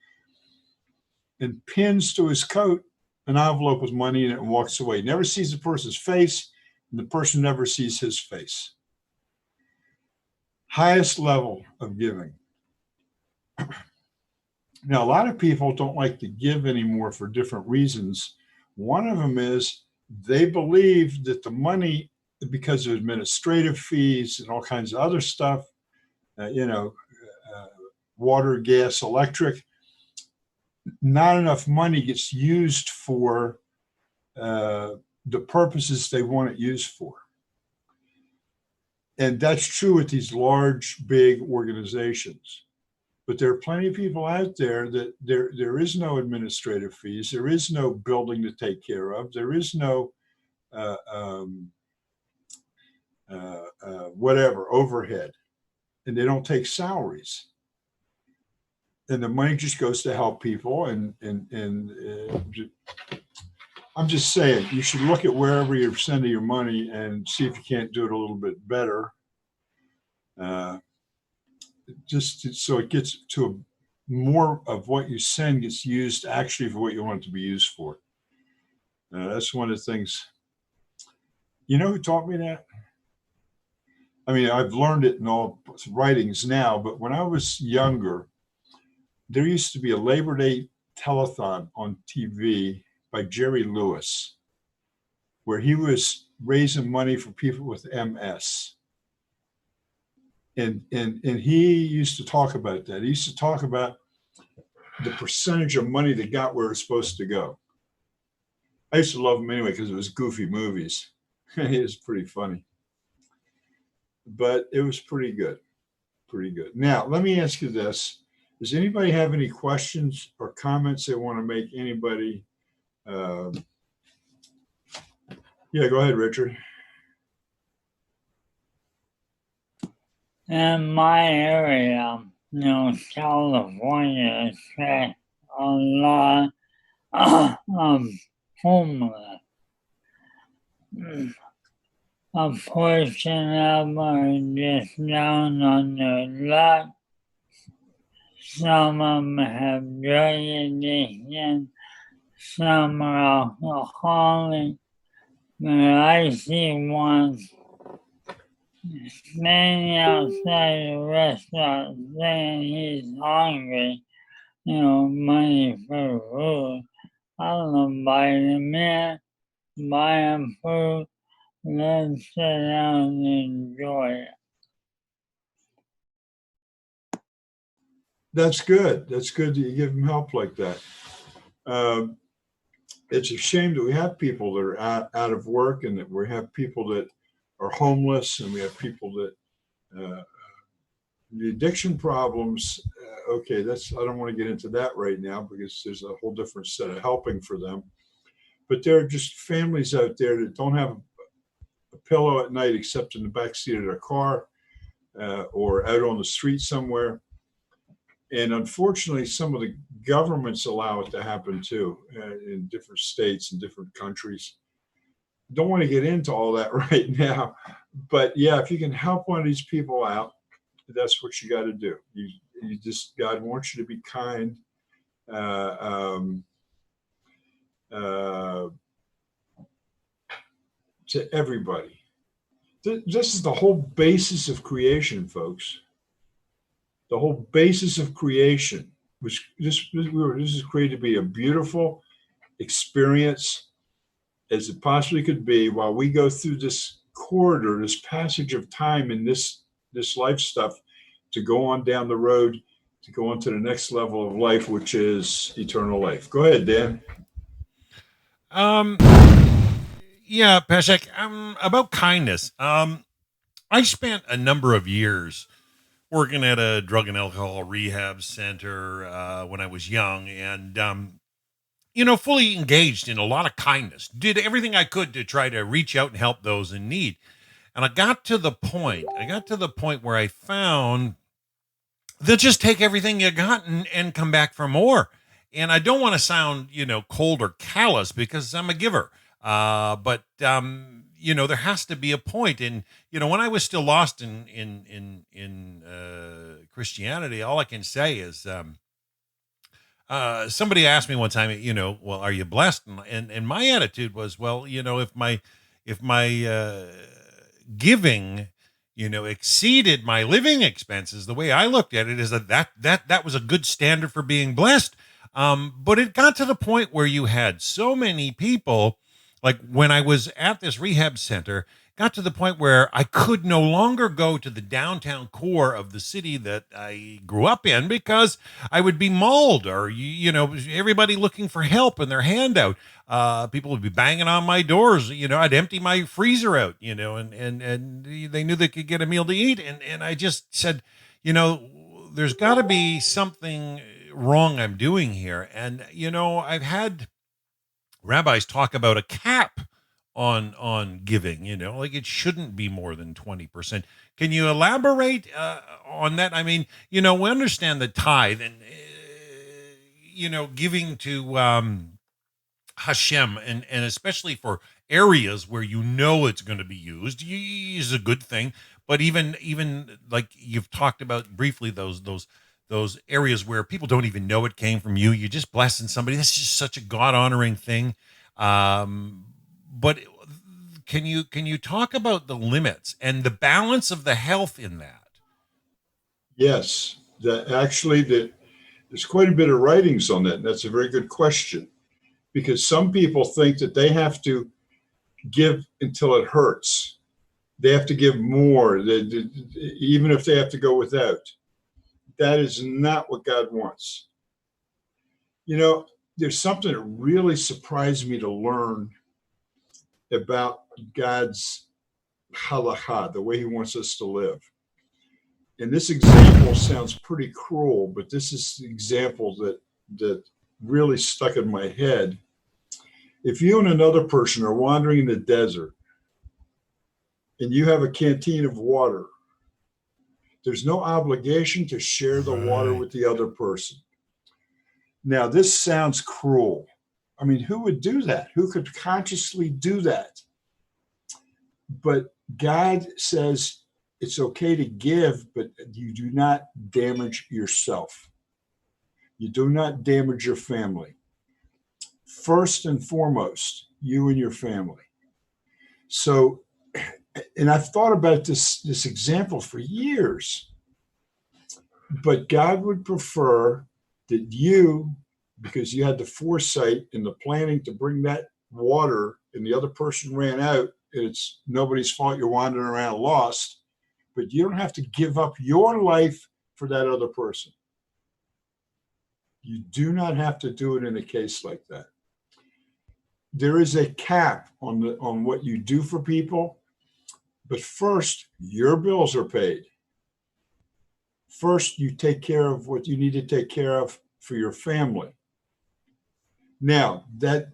and pins to his coat an envelope with money in it and walks away. Never sees the person's face, and the person never sees his face. Highest level of giving. Now, a lot of people don't like to give anymore for different reasons. One of them is they believe that the money, because of administrative fees and all kinds of other stuff, water, gas, electric, not enough money gets used for the purposes they want it used for. And that's true with these large, big organizations. But there are plenty of people out there that there is no administrative fees. There is no building to take care of. There is no whatever, overhead. And they don't take salaries. And the money just goes to help people. And I'm just saying, you should look at wherever you're sending your money and see if you can't do it a little bit better. Just so it gets to more of what you send gets used actually for what you want it to be used for. That's one of the things. You know who taught me that? I mean, I've learned it in all writings now, but when I was younger, there used to be a Labor Day telethon on TV by Jerry Lewis, where he was raising money for people with MS. And he used to talk about that. He used to talk about the percentage of money that got where it's supposed to go. I used to love him anyway because it was goofy movies. It was pretty funny. But it was pretty good. Pretty good. Now, let me ask you this. Does anybody have any questions or comments they want to make? Anybody? Yeah, go ahead, Richard. In my area, California has a lot of homeless. A portion of them are just down on their luck. Some of them have drug addiction. Some are alcoholic. But I see one standing outside the restaurant saying he's hungry, money for food. I'll invite him in, buy him food, then sit down and enjoy it. That's good. That's good that you give them help like that. It's a shame that we have people that are out of work and that we have people that are homeless and we have people that the addiction problems. Okay, I don't want to get into that right now because there's a whole different set of helping for them. But there are just families out there that don't have a pillow at night except in the backseat of their car or out on the street somewhere. And unfortunately, some of the governments allow it to happen too in different states and different countries. Don't want to get into all that right now. But yeah, if you can help one of these people out, that's what you got to do. You just, God wants you to be kind. To everybody. This is the whole basis of creation, folks. The whole basis of creation was this is created to be a beautiful experience as it possibly could be while we go through this corridor, this passage of time in this life stuff to go on down the road, to go on to the next level of life, which is eternal life. Go ahead, Dan. Yeah, Pesach, about kindness. I spent a number of years working at a drug and alcohol rehab center when I was young and, fully engaged in a lot of kindness. Did everything I could to try to reach out and help those in need. And I got to the point where I found they'll just take everything you got and come back for more. and I don't want to sound, cold or callous because I'm a giver. But there has to be a point. And when I was still lost in Christianity, all I can say is somebody asked me one time, well, are you blessed? And my attitude was, well, if my giving, exceeded my living expenses, the way I looked at it is that was a good standard for being blessed. But it got to the point where you had so many people, like when I was at this rehab center, got to the point where I could no longer go to the downtown core of the city that I grew up in because I would be mauled, or everybody looking for help and their hand out. People would be banging on my doors. I'd empty my freezer out, and they knew they could get a meal to eat. And I just said, there's got to be something wrong I'm doing here. And, I've had rabbis talk about a cap on giving, like it shouldn't be more than 20%. Can you elaborate on that? I mean, we understand the tithe and, giving to Hashem, and especially for areas where it's going to be used is a good thing. But even like you've talked about briefly, those areas where people don't even know it came from you, you're just blessing somebody. That's just such a God honoring thing. But can you talk about the limits and the balance of the health in that? Yes, there's quite a bit of writings on that. That's a very good question, because some people think that they have to give until it hurts. They have to give more, even if they have to go without. That is not what God wants. There's something that really surprised me to learn about God's halakha, the way he wants us to live. And this example sounds pretty cruel, but this is the example that really stuck in my head. If you and another person are wandering in the desert and you have a canteen of water, there's no obligation to share the water with the other person. Now, this sounds cruel. I mean, who would do that? Who could consciously do that? But God says it's okay to give, but you do not damage yourself. You do not damage your family. First and foremost, you and your family. So, and I've thought about this example for years, but God would prefer that you, because you had the foresight and the planning to bring that water and the other person ran out, it's nobody's fault you're wandering around lost, but you don't have to give up your life for that other person. You do not have to do it in a case like that. There is a cap on what you do for people, but first, your bills are paid. First, you take care of what you need to take care of for your family. Now, that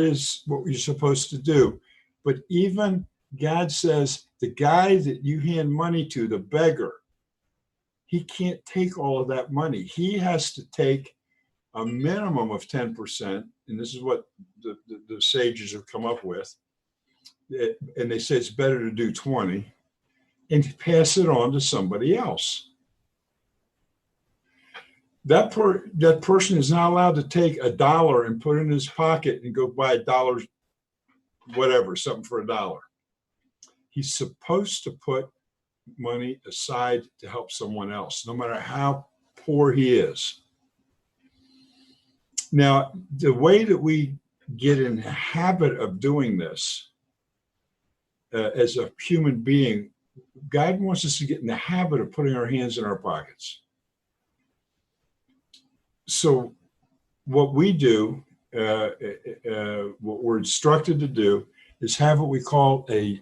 is what you're supposed to do. But even God says the guy that you hand money to, the beggar, he can't take all of that money. He has to take a minimum of 10%, and this is what the sages have come up with. And they say it's better to do 20 and pass it on to somebody else. That person is not allowed to take $1 and put it in his pocket and go buy $1, whatever, something for $1. He's supposed to put money aside to help someone else, no matter how poor he is. Now, the way that we get in the habit of doing this as a human being, God wants us to get in the habit of putting our hands in our pockets. So what we do, what we're instructed to do, is have what we call a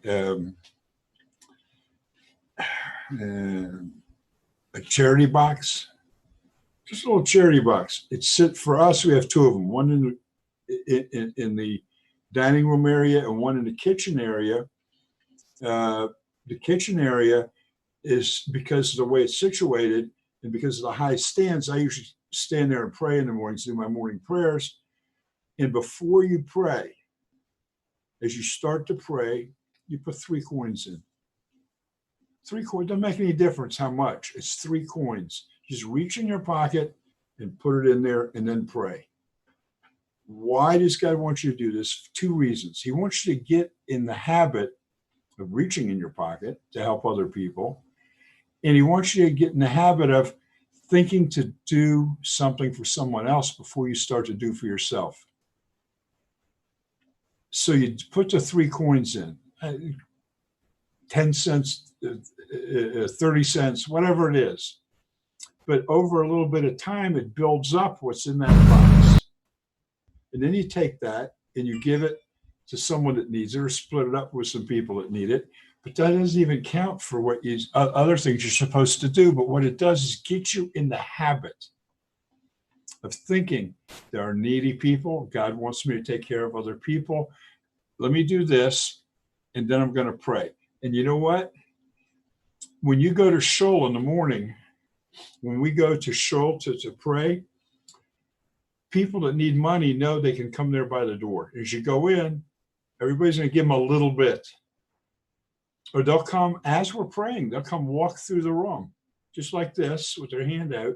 charity box, just a little charity box. It's for us. We have two of them. One in the dining room area and one in the kitchen area. The kitchen area is because of the way it's situated and because of the high stands. I usually stand there and pray in the mornings, do my morning prayers. And before you pray, as you start to pray, you put 3 coins in. 3 coins, doesn't make any difference how much. It's 3 coins. Just reach in your pocket and put it in there and then pray. Why does God want you to do this? 2 reasons. He wants you to get in the habit of reaching in your pocket to help other people. And he wants you to get in the habit of thinking to do something for someone else before you start to do for yourself. So you put the 3 coins in, 10 cents, 30 cents, whatever it is. But over a little bit of time, it builds up what's in that box. And then you take that and you give it to someone that needs it, or split it up with some people that need it. But that doesn't even count for what other things you're supposed to do. But what it does is get you in the habit of thinking there are needy people. God wants me to take care of other people. Let me do this, and then I'm going to pray. And you know what? When you go to shul in the morning, when we go to shul to pray, people that need money know they can come there by the door. As you go in, everybody's going to give them a little bit. Or they'll come as we're praying. They'll come walk through the room, just like this, with their hand out.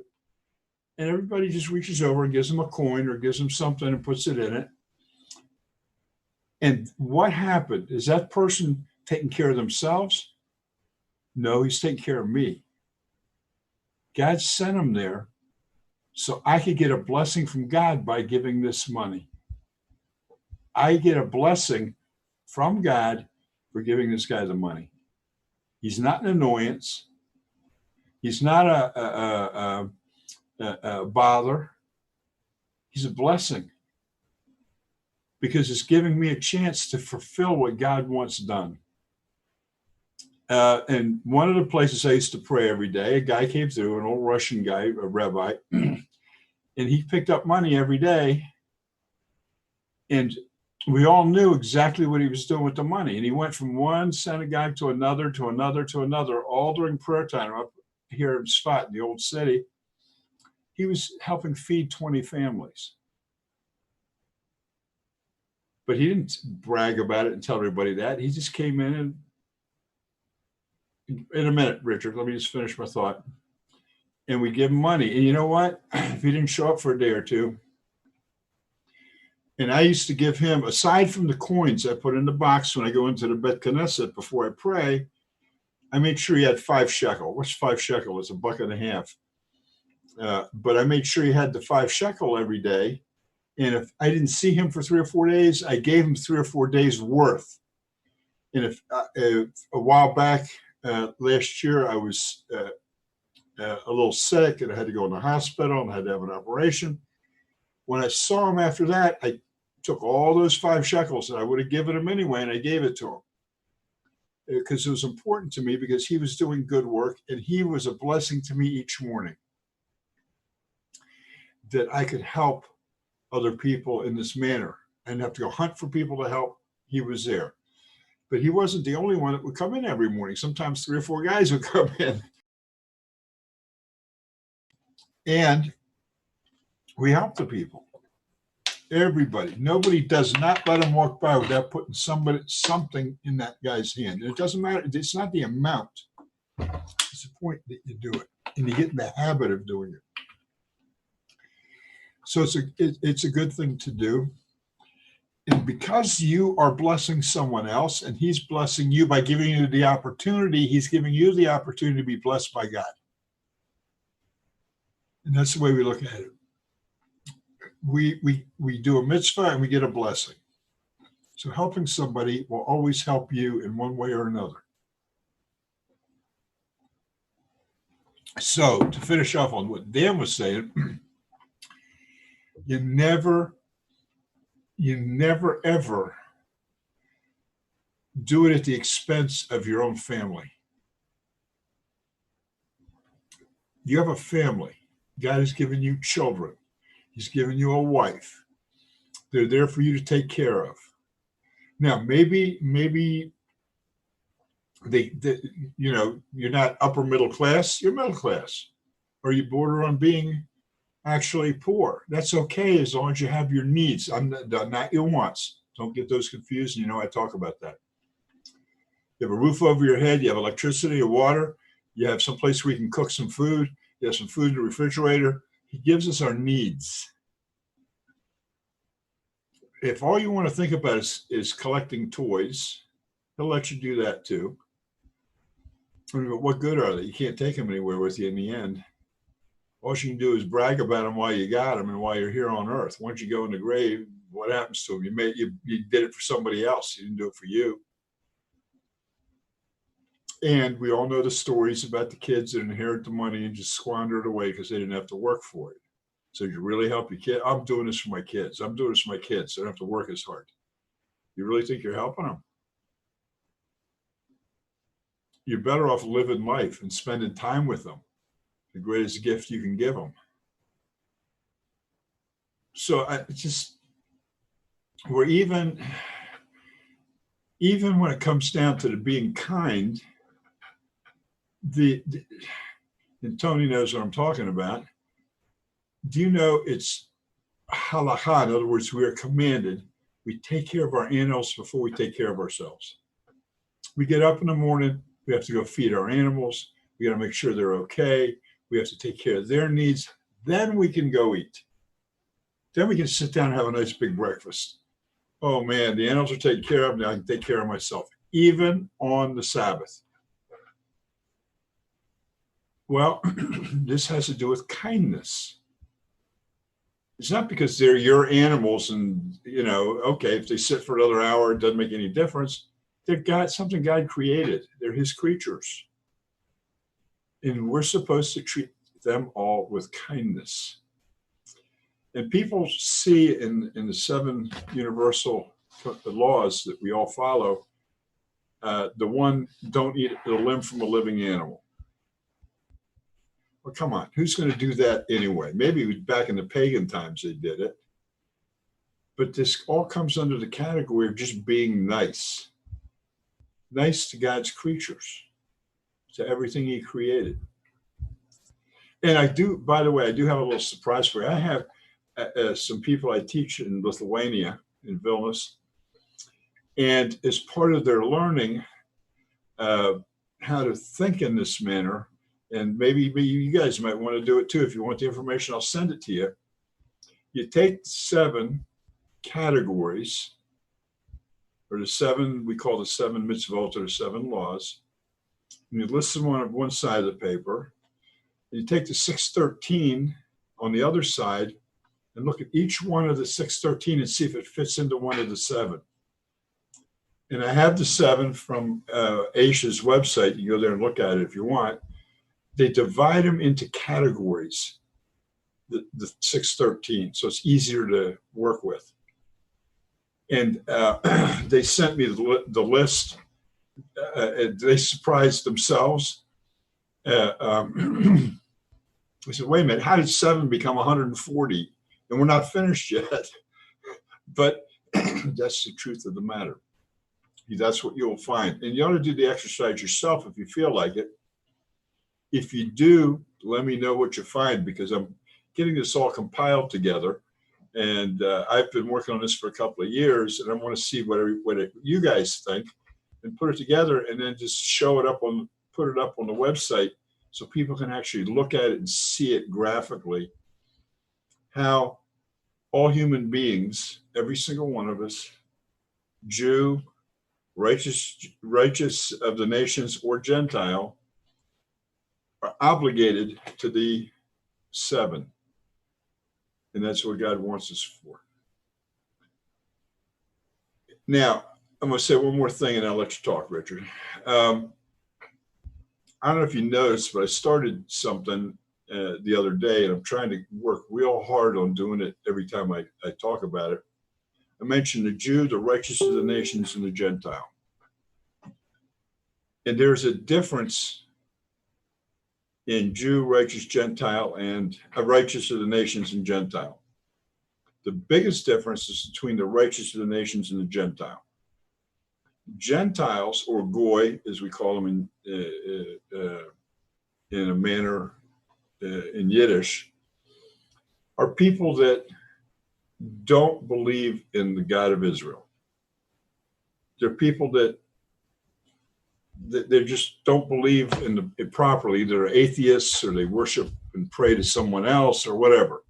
And everybody just reaches over and gives them a coin or gives them something and puts it in it. And what happened? Is that person taking care of themselves? No, he's taking care of me. God sent him there so I could get a blessing from God by giving this money. I get a blessing from God for giving this guy the money. He's not an annoyance. He's not a bother. He's a blessing because it's giving me a chance to fulfill what God wants done. And one of the places I used to pray every day, a guy came through, an old Russian guy, a rabbi, and he picked up money every day. And we all knew exactly what he was doing with the money. And he went from one synagogue to another, to another, to another, all during prayer time up here in Tzfat, in the old city. He was helping feed 20 families. But he didn't brag about it and tell everybody that. He just came in and, in a minute, Richard, let me just finish my thought. And we give him money. And you know what? If he didn't show up for a day or two, and I used to give him, aside from the coins I put in the box when I go into the Bet Knesset before I pray, I made sure he had 5 shekel. What's 5 shekel? It's $1.50. But I made sure he had the 5 shekel every day. And if I didn't see him for 3 or 4 days, I gave him 3 or 4 days worth. And if a while back, last year, I was a little sick and I had to go in the hospital and I had to have an operation. When I saw him after that, I took all those 5 shekels that I would have given him anyway, and I gave it to him because it was important to me because he was doing good work and he was a blessing to me each morning that I could help other people in this manner. I didn't have to go hunt for people to help. He was there. But he wasn't the only one that would come in every morning. Sometimes 3 or 4 guys would come in. And we help the people. Everybody. Nobody does not let them walk by without putting something in that guy's hand. And it doesn't matter. It's not the amount. It's the point that you do it. And you get in the habit of doing it. So it's a good thing to do. And because you are blessing someone else and he's blessing you by giving you the opportunity, he's giving you the opportunity to be blessed by God. And that's the way we look at it. We do a mitzvah and we get a blessing. So helping somebody will always help you in one way or another. So to finish off on what Dan was saying, you never ever do it at the expense of your own family. You have a family. God has given you children. He's given you a wife. They're there for you to take care of. Now, maybe they you're not upper middle class, you're middle class. Or you border on being actually poor. That's okay as long as you have your needs. I'm not your wants. Don't get those confused. You know, I talk about that. You have a roof over your head. You have electricity or water. You have some place where you can cook some food. You have some food in the refrigerator. He gives us our needs. If all you want to think about is collecting toys, he'll let you do that too. I mean, but what good are they? You can't take them anywhere with you in the end. All you can do is brag about them while you got them and while you're here on earth. Once you go in the grave, what happens to them? You did it for somebody else. You didn't do it for you. And we all know the stories about the kids that inherit the money and just squander it away because they didn't have to work for it. So you really help your kid. I'm doing this for my kids. I'm doing this for my kids. So I don't have to work as hard. You really think you're helping them? You're better off living life and spending time with them. The greatest gift you can give them. So we're even when it comes down to the being kind, and Tony knows what I'm talking about. Do you know it's halakha? In other words, we are commanded. We take care of our animals before we take care of ourselves. We get up in the morning. We have to go feed our animals. We got to make sure they're okay. We have to take care of their needs. Then we can go eat. Then we can sit down and have a nice big breakfast. Oh man, the animals are taken care of. Now I can take care of myself, even on the Sabbath. Well, this has to do with kindness. It's not because they're your animals and, you know, okay, if they sit for another hour, it doesn't make any difference. They're something God created. They're his creatures. And we're supposed to treat them all with kindness. And people see in the 7 universal laws that we all follow, the one, don't eat a limb from a living animal. Well, come on, who's going to do that anyway? Maybe back in the pagan times they did it. But this all comes under the category of just being nice. Nice to God's creatures, to everything he created. And I do, by the way, I do have a little surprise for you. I have some people I teach in Lithuania, in Vilnius, and as part of their learning how to think in this manner, and maybe you guys might want to do it too. If you want the information, I'll send it to you. You take 7 categories, or the 7, we call the 7 mitzvot, or the 7 laws, and you list them on one side of the paper. You take the 613 on the other side and look at each one of the 613 and see if it fits into one of the 7. And I have the 7 from Aisha's website. You go there and look at it if you want. They divide them into categories, the 613, so it's easier to work with. And they sent me the list. They surprised themselves. I said, wait a minute, how did 7 become 140? And we're not finished yet. But that's the truth of the matter. That's what you'll find. And you ought to do the exercise yourself if you feel like it. If you do, let me know what you find, because I'm getting this all compiled together. And I've been working on this for a couple of years, and I want to see what you guys think and put it together, and then just put it up on the website so people can actually look at it and see it graphically, how all human beings, every single one of us, Jew, righteous of the nations, or Gentile, are obligated to the 7. And that's what God wants us for. Now, I'm going to say one more thing and I'll let you talk, Richard. I don't know if you noticed, but I started something the other day, and I'm trying to work real hard on doing it every time I talk about it. I mentioned the Jew, the righteous of the nations, and the Gentile. And there's a difference in Jew, righteous, Gentile, and righteous of the nations and Gentile. The biggest difference is between the righteous of the nations and the Gentile. Gentiles, or goy, as we call them in a manner in Yiddish, are people that don't believe in the God of Israel. They're people that they just don't believe in it properly. They're atheists, or they worship and pray to someone else, or whatever.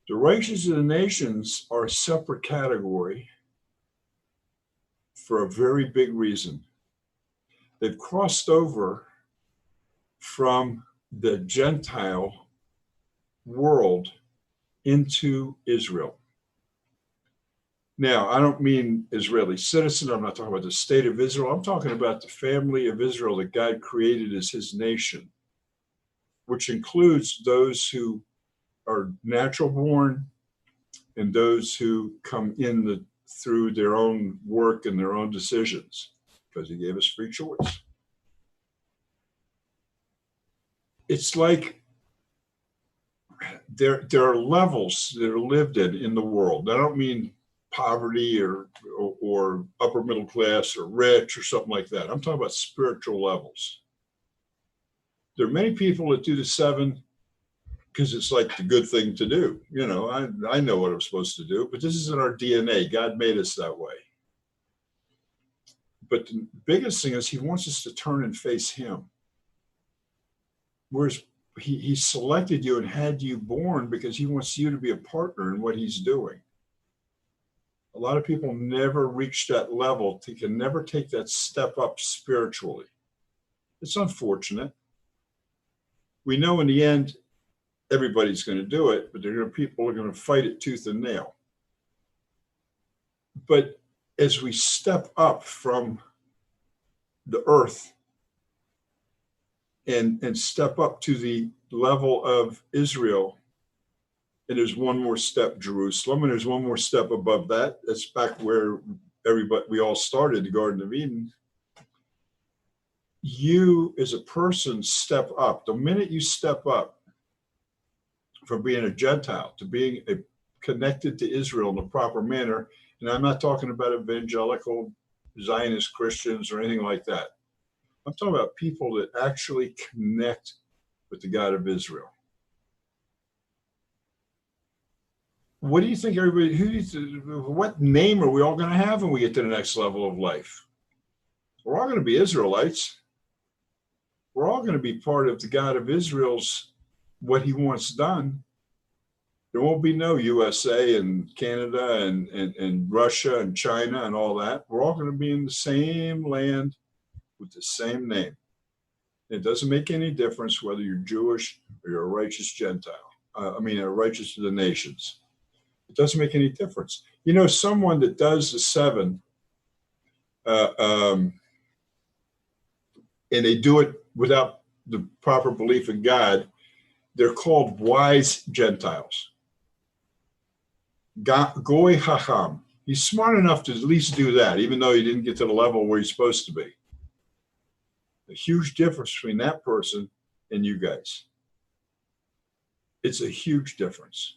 The righteous of the nations are a separate category for a very big reason. They've crossed over from the Gentile world into Israel. Now, I don't mean Israeli citizen. I'm not talking about the state of Israel. I'm talking about the family of Israel that God created as his nation, which includes those who are natural born and those who come in through their own work and their own decisions, because he gave us free choice. It's like there are levels that are lived in the world. I don't mean poverty or upper middle class or rich or something like that. I'm talking about spiritual levels. There are many people that do the 7 because it's like the good thing to do. You know, I know what I'm supposed to do, but this isn't our DNA. God made us that way. But the biggest thing is he wants us to turn and face him. Whereas he selected you and had you born because he wants you to be a partner in what he's doing. A lot of people never reach that level. They can never take that step up spiritually. It's unfortunate. We know in the end, everybody's going to do it, but people are going to fight it tooth and nail. But as we step up from the earth and step up to the level of Israel, and there's one more step, Jerusalem, and there's one more step above that. That's back where we all started, the Garden of Eden. You as a person step up. The minute you step up from being a Gentile to being connected to Israel in the proper manner, and I'm not talking about evangelical Zionist Christians or anything like that. I'm talking about people that actually connect with the God of Israel. What do you think what name are we all going to have when we get to the next level of life? We're all going to be Israelites. We're all going to be part of the God of Israel's, what he wants done. There won't be no USA and Canada and Russia and China and all that. We're all going to be in the same land with the same name. It doesn't make any difference whether you're Jewish or you're a righteous Gentile. A righteous of the nations. It doesn't make any difference. You know, someone that does the 7, and they do it without the proper belief in God, they're called wise Gentiles. Goy Hacham. He's smart enough to at least do that, even though he didn't get to the level where he's supposed to be. A huge difference between that person and you guys. It's a huge difference.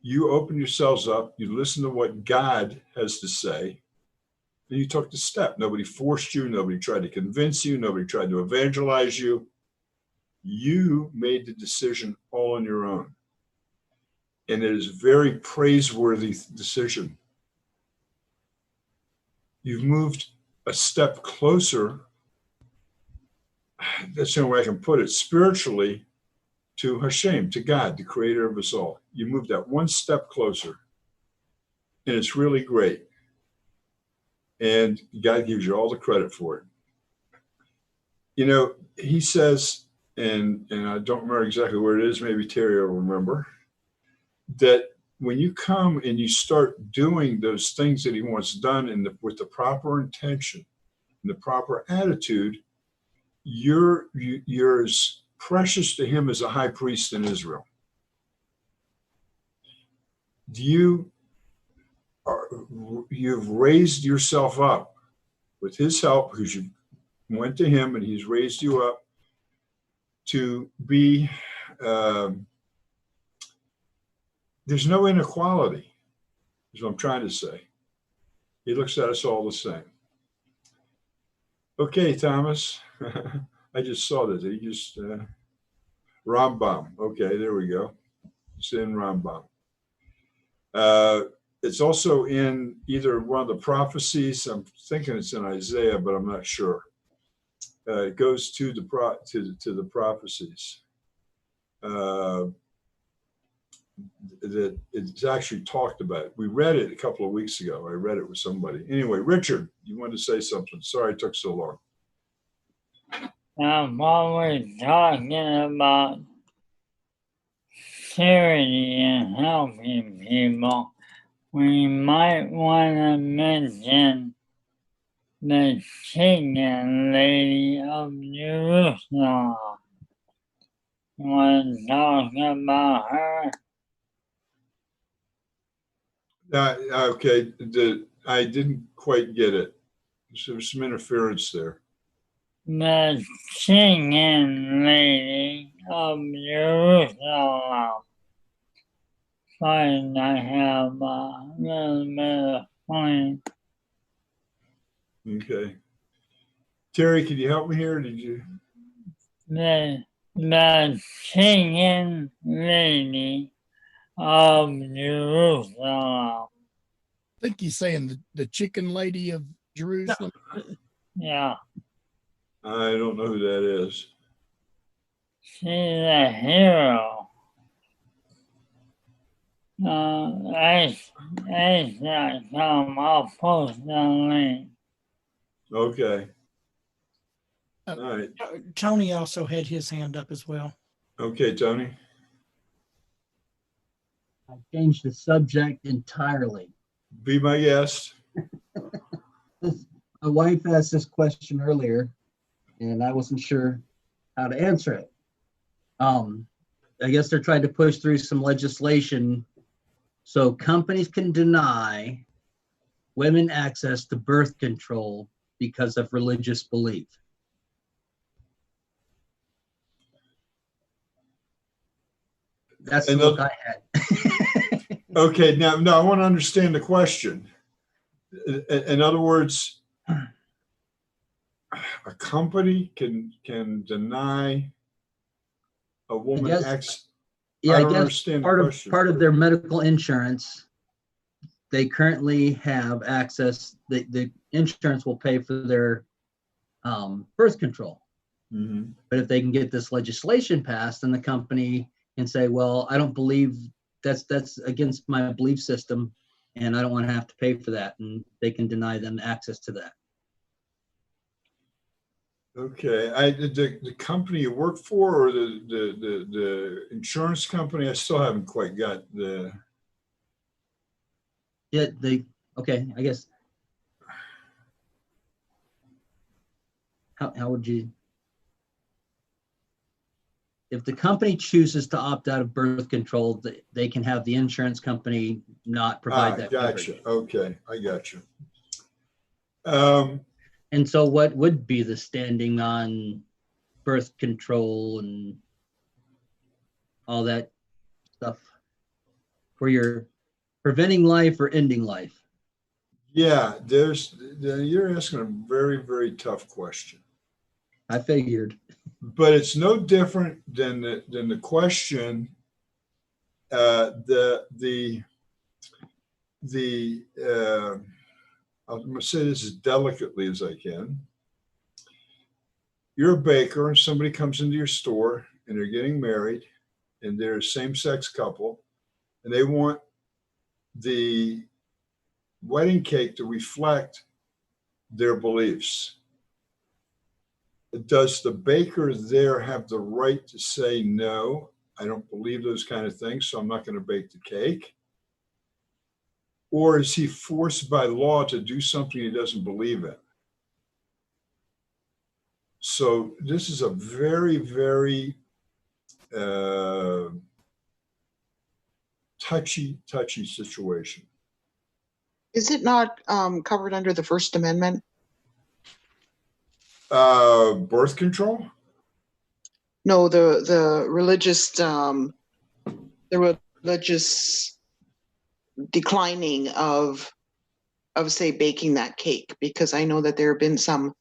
You open yourselves up, you listen to what God has to say, and you took the step. Nobody forced you, nobody tried to convince you, nobody tried to evangelize you. You made the decision all on your own. And it is a very praiseworthy decision. You've moved a step closer, that's the only way I can put it, spiritually, to Hashem, to God, the creator of us all. You move that one step closer, and it's really great. And God gives you all the credit for it. You know, he says, and I don't remember exactly where it is, maybe Terry will remember, that when you come and you start doing those things that he wants done with the proper intention and the proper attitude, you're as precious to him as a high priest in Israel. You've raised yourself up with his help, because you went to him and he's raised you up to be, there's no inequality, is what I'm trying to say. He looks at us all the same. Okay, Thomas. I just saw that. Rambam. Okay, there we go. It's in Rambam. It's also in either one of the prophecies. I'm thinking it's in Isaiah, but I'm not sure. It goes to the prophecies. That it's actually talked about. We read it a couple of weeks ago. I read it with somebody. Anyway, Richard, you wanted to say something. Sorry it took so long. I'm always talking about charity and helping people. We might want to mention the chicken lady of Jerusalem. You want to talk about her? Okay, I didn't quite get it. There was some interference there. The chicken lady of Jerusalem. Fine, I have a little bit of fun. Okay. Terry, can you help me here? Did you? The chicken lady of Jerusalem. I think he's saying the chicken lady of Jerusalem. Yeah. I don't know who that is. She's a hero. I'll post the link. Okay. All right. Tony also had his hand up as well. Okay, Tony. I changed the subject entirely. Be my guest. My wife asked this question earlier, and I wasn't sure how to answer it. I guess they're trying to push through some legislation so companies can deny women access to birth control because of religious belief. That's the look I had. Okay, now I want to understand the question. In other words, a company can deny a woman access. Yeah, I don't understand the question. Part of their medical insurance, they currently have access. The insurance will pay for their birth control. Mm-hmm. But if they can get this legislation passed, then the company can say, "Well, I don't believe that's against my belief system, and I don't want to have to pay for that," and they can deny them access to that. Okay, the company you work for, or the insurance company, I still haven't quite got the. Yeah, okay, I guess. How would you? If the company chooses to opt out of birth control, they can have the insurance company not provide that. Gotcha. Coverage. Okay, I gotcha. And so what would be the standing on birth control and all that stuff, where you're preventing life or ending life? Yeah, you're asking a very, very tough question. I figured. But it's no different than the question. I'm going to say this as delicately as I can. You're a baker, and somebody comes into your store, and they're getting married, and they're a same-sex couple, and they want the wedding cake to reflect their beliefs. Does the baker there have the right to say, no, I don't believe those kind of things, so I'm not going to bake the cake? Or is he forced by law to do something he doesn't believe in? So this is a very, very touchy situation. Is it not covered under the First Amendment? Birth control? No, the religious declining of say baking that cake, because I know that there have been some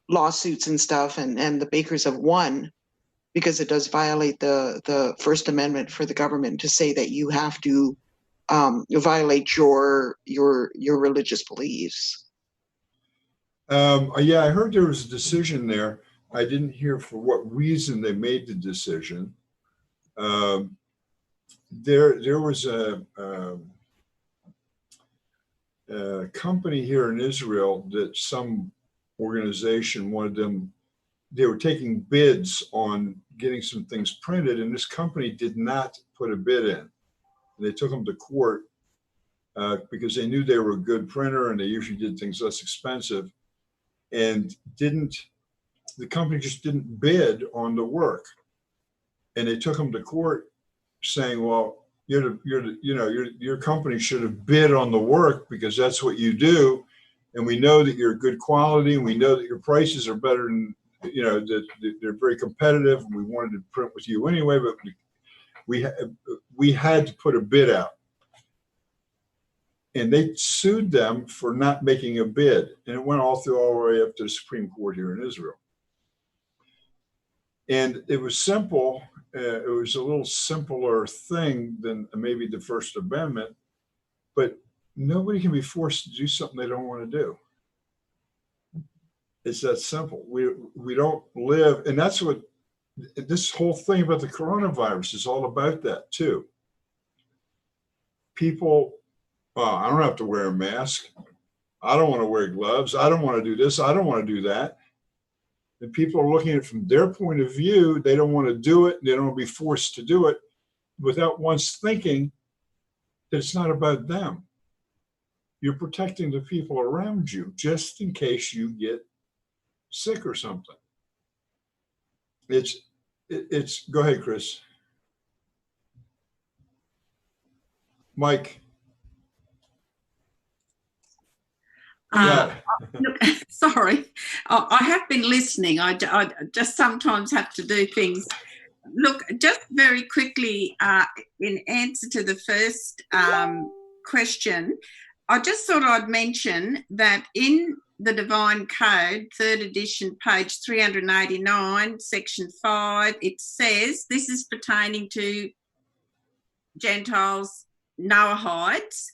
lawsuits and stuff, and the bakers have won, because it does violate the First Amendment for the government to say that you have to violate your religious beliefs. Yeah, I heard there was a decision there. I didn't hear for what reason they made the decision. There was a company here in Israel that some organization wanted them. They were taking bids on getting some things printed, and this company did not put a bid in. They took them to court because they knew they were a good printer and they usually did things less expensive, and the company just didn't bid on the work. And they took them to court saying, well, your company should have bid on the work because that's what you do. And we know that you're good quality, and we know that your prices are better than, that they're very competitive, and we wanted to print with you anyway, but we had to put a bid out. And they sued them for not making a bid. And it went all the way up to the Supreme Court here in Israel. And it was simple. It was a little simpler thing than maybe the First Amendment, but nobody can be forced to do something they don't want to do. It's that simple. We don't live, and that's what this whole thing about the coronavirus is all about, that too. People, I don't have to wear a mask. I don't want to wear gloves. I don't want to do this. I don't want to do that. And people are looking at it from their point of view. They don't want to do it. They don't want to be forced to do it without once thinking that it's not about them. You're protecting the people around you just in case you get sick or something. It's go ahead, Chris. Mike. Look, sorry, I have been listening. I just sometimes have to do things. Look, just very quickly, in answer to the first question, I just thought I'd mention that in the Divine Code, 3rd edition, page 389, section 5, it says, this is pertaining to Gentiles, Noahides.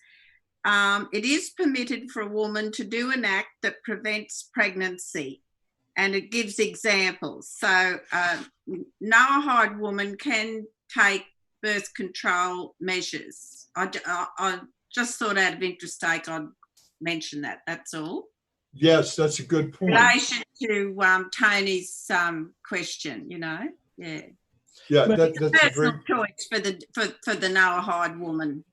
It is permitted for a woman to do an act that prevents pregnancy, and it gives examples. So Noahide woman can take birth control measures. I just thought out of interest I'd mention that, that's all. Yes, that's a good point. In relation to Tony's question, yeah. Yeah, but that's a personal choice for the Noahide woman,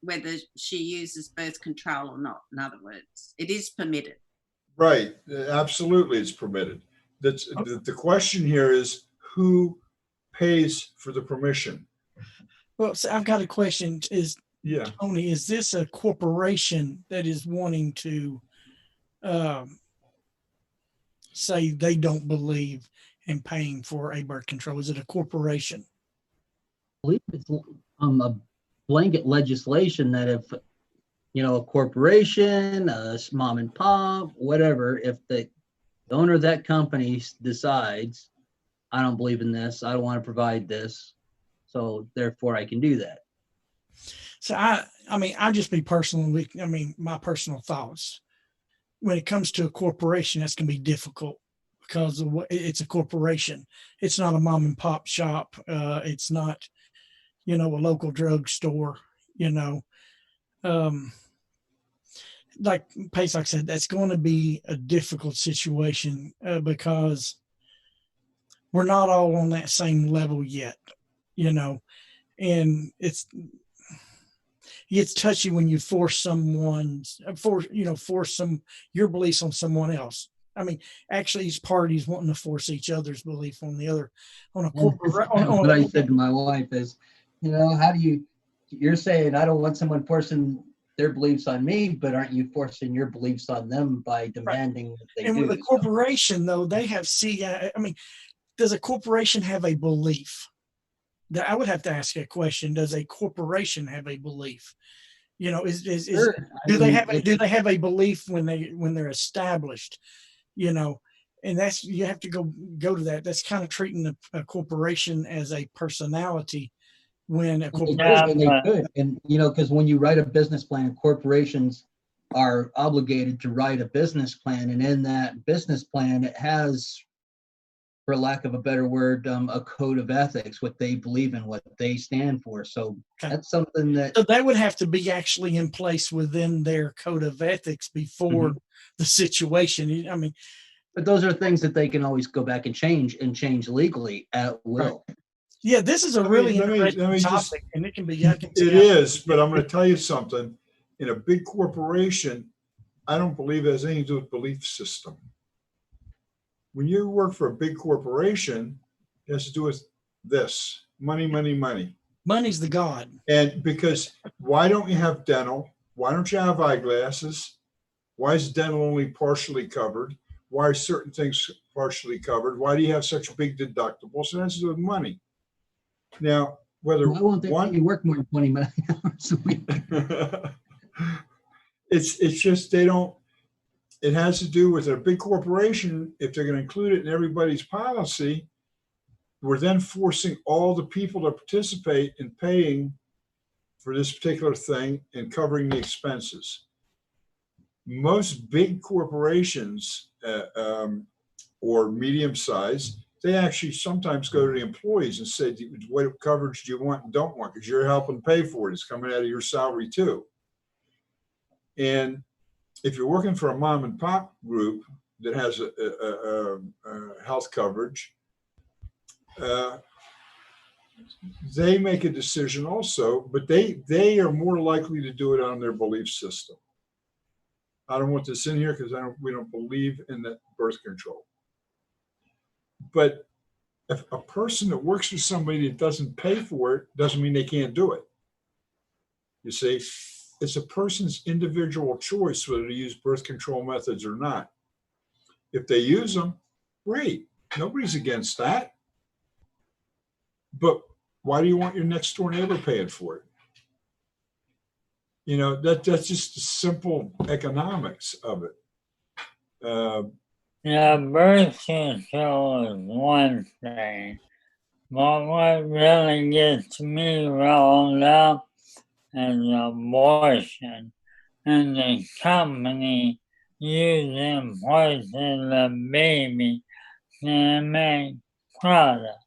whether she uses birth control or not. In other words, it is permitted. Right, absolutely, it's permitted. The question here is who pays for the permission. Well, so I've got a question. Tony, is this a corporation that is wanting to say they don't believe in paying for a birth control? Is it a corporation? I believe it's a blanket legislation that if, a corporation, a mom and pop, whatever, if the owner of that company decides, I don't believe in this, I don't want to provide this, so therefore I can do that. So I just be personally, my personal thoughts. When it comes to a corporation, that's going to be difficult because it's a corporation. It's not a mom and pop shop. It's not, a local drugstore, like Pesach said, that's going to be a difficult situation because we're not all on that same level yet, and it's touchy when you force your beliefs on someone else. Actually, each party's wanting to force each other's belief on the other. What I said to my wife is, how do you're saying I don't want someone forcing their beliefs on me, but aren't you forcing your beliefs on them by demanding that they do? And with a corporation, though, they have does a corporation have a belief? That I would have to ask a question. Does a corporation have a belief? Do they have a belief when they're established? and that's, you have to go to that. That's kind of treating a corporation as a personality when a corporation. And they could. And, because when you write a business plan, corporations are obligated to write a business plan. And in that business plan, it has, for lack of a better word, a code of ethics, what they believe in, what they stand for. So that's something that. So that would have to be actually in place within their code of ethics before the situation. I mean, but those are things that they can always go back and change legally at will. Right. Yeah, this is a really interesting topic, and it can be. It is, but I'm going to tell you something. In a big corporation, I don't believe it has anything to do with belief system. When you work for a big corporation, it has to do with this: money, money, money. Money's the god. And because why don't you have dental? Why don't you have eyeglasses? Why is dental only partially covered? Why are certain things partially covered? Why do you have such big deductibles? It has to do with money. Now, whether why won't they let you work more than 20 hours a week? It's just they don't. It has to do with a big corporation. If they're going to include it in everybody's policy, we're then forcing all the people to participate in paying for this particular thing and covering the expenses. Most big corporations or medium size, they actually sometimes go to the employees and say, what coverage do you want and don't want? Because you're helping pay for it. It's coming out of your salary too. And if you're working for a mom and pop group that has a health coverage, they make a decision also, but they are more likely to do it on their belief system. I don't want this in here because we don't believe in that birth control. But if a person that works for somebody that doesn't pay for it, doesn't mean they can't do it. You see, it's a person's individual choice whether to use birth control methods or not. If they use them, great. Nobody's against that. But why do you want your next door neighbor paying for it? That's just the simple economics of it. Birth control is one thing, but what really gets me rolled up is abortion and the company using poison the baby to make product.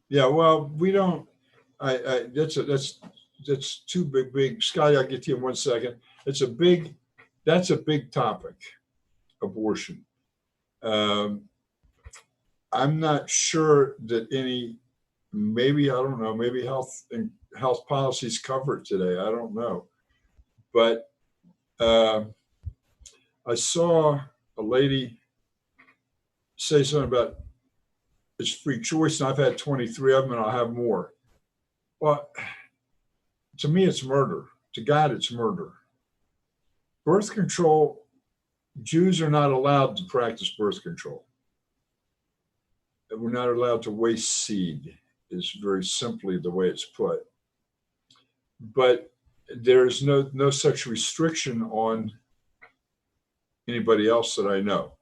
Yeah, well, we don't. That's too big. Scotty, I'll get to you in 1 second. That's a big topic, abortion. I'm not sure that maybe health policies cover it today. I don't know. But I saw a lady say something about it's free choice, and I've had 23 of them, and I'll have more. Well, to me, it's murder. To God, it's murder. Birth control, Jews are not allowed to practice birth control. We're not allowed to waste seed, is very simply the way it's put. But there's no such restriction on anybody else that I know.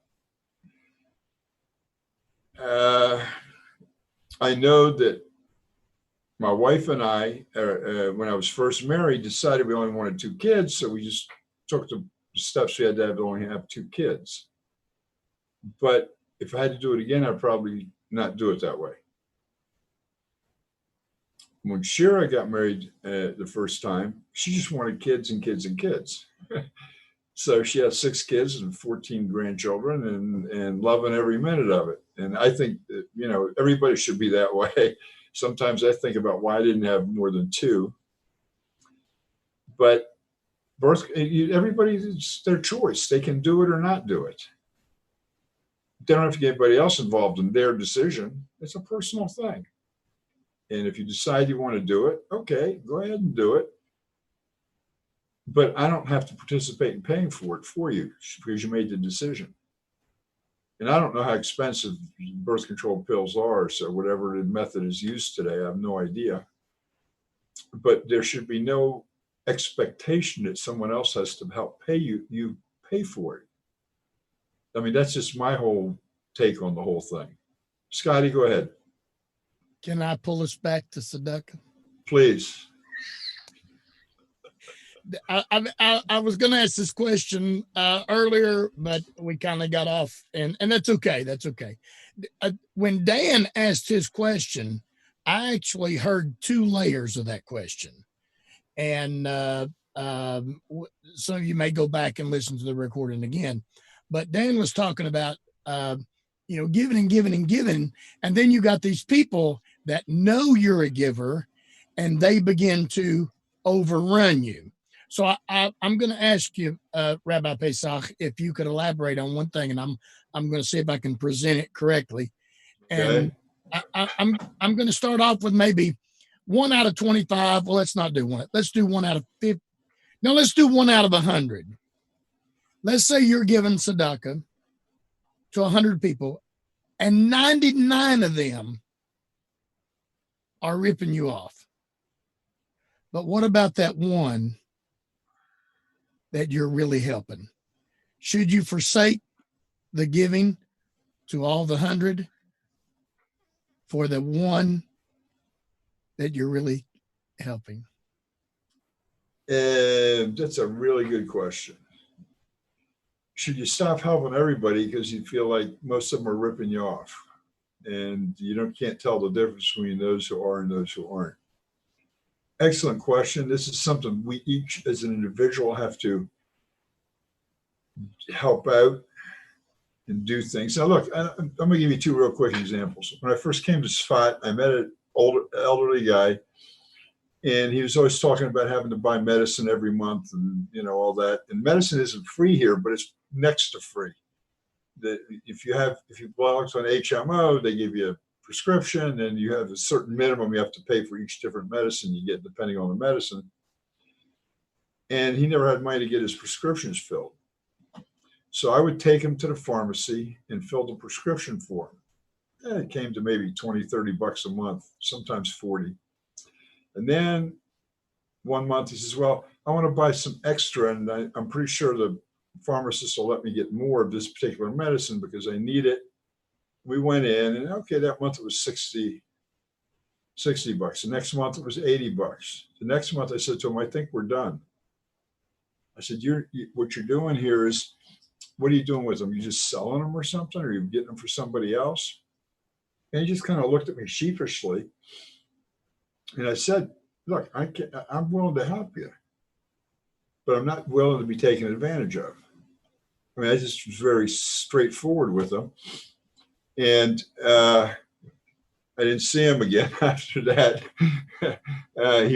I know that my wife and I, when I was first married, decided we only wanted 2 kids, so we just took the steps we had to only have 2 kids. But if I had to do it again, I'd probably not do it that way. When Shira got married the first time, she just wanted kids and kids and kids. So she has 6 kids and 14 grandchildren and loving every minute of it. And I think that, everybody should be that way. Sometimes I think about why I didn't have more than 2. But everybody's their choice. They can do it or not do it. They don't have to get anybody else involved in their decision. It's a personal thing. And if you decide you want to do it, okay, go ahead and do it. But I don't have to participate in paying for it for you because you made the decision. And I don't know how expensive birth control pills are, so whatever the method is used today, I have no idea. But there should be no expectation that someone else has to help pay you. You pay for it. I mean, that's just my whole take on the whole thing. Scotty, go ahead. Can I pull us back to tzedakah? Please. I was going to ask this question earlier, but we kind of got off, and that's okay. That's okay. When Dan asked his question, I actually heard two layers of that question, and some of you may go back and listen to the recording again. But Dan was talking about giving and giving and giving, and then you got these people that know you're a giver, and they begin to overrun you. So I'm going to ask you, Rabbi Pesach, if you could elaborate on one thing, and I'm going to see if I can present it correctly. And okay. I'm going to start off with maybe 1 out of 25. Well, let's not do one. Let's do 1 out of 50. No, let's do 1 out of 100. Let's say you're giving tzedakah to 100 people, and 99 of them are ripping you off. But what about that one that you're really helping? Should you forsake the giving to all the 100 for the one that you're really helping? That's a really good question. Should you stop helping everybody because you feel like most of them are ripping you off, and you can't tell the difference between those who are and those who aren't? Excellent question. This is something we each as an individual have to help out and do things. Now, look, I'm going to give you 2 real quick examples. When I first came to Tzfat, I met an elderly guy, and he was always talking about having to buy medicine every month and, all that. And medicine isn't free here, but it's next to free. If you belong to an HMO, they give you a prescription, and you have a certain minimum you have to pay for each different medicine you get depending on the medicine. And he never had money to get his prescriptions filled. So I would take him to the pharmacy and fill the prescription for him. And it came to maybe $20-$30 a month, sometimes 40. And then one month he says, well, I want to buy some extra, and I'm pretty sure the pharmacist will let me get more of this particular medicine because I need it. We went in, and okay, that month it was $60. The next month it was $80. The next month I said to him, I think we're done. I said, what you're doing here is, what are you doing with them? You just selling them or something? Or are you getting them for somebody else? And he just kind of looked at me sheepishly. And I said, look, I'm willing to help you, but I'm not willing to be taken advantage of. I mean, I just was very straightforward with him. And I didn't see him again after that. I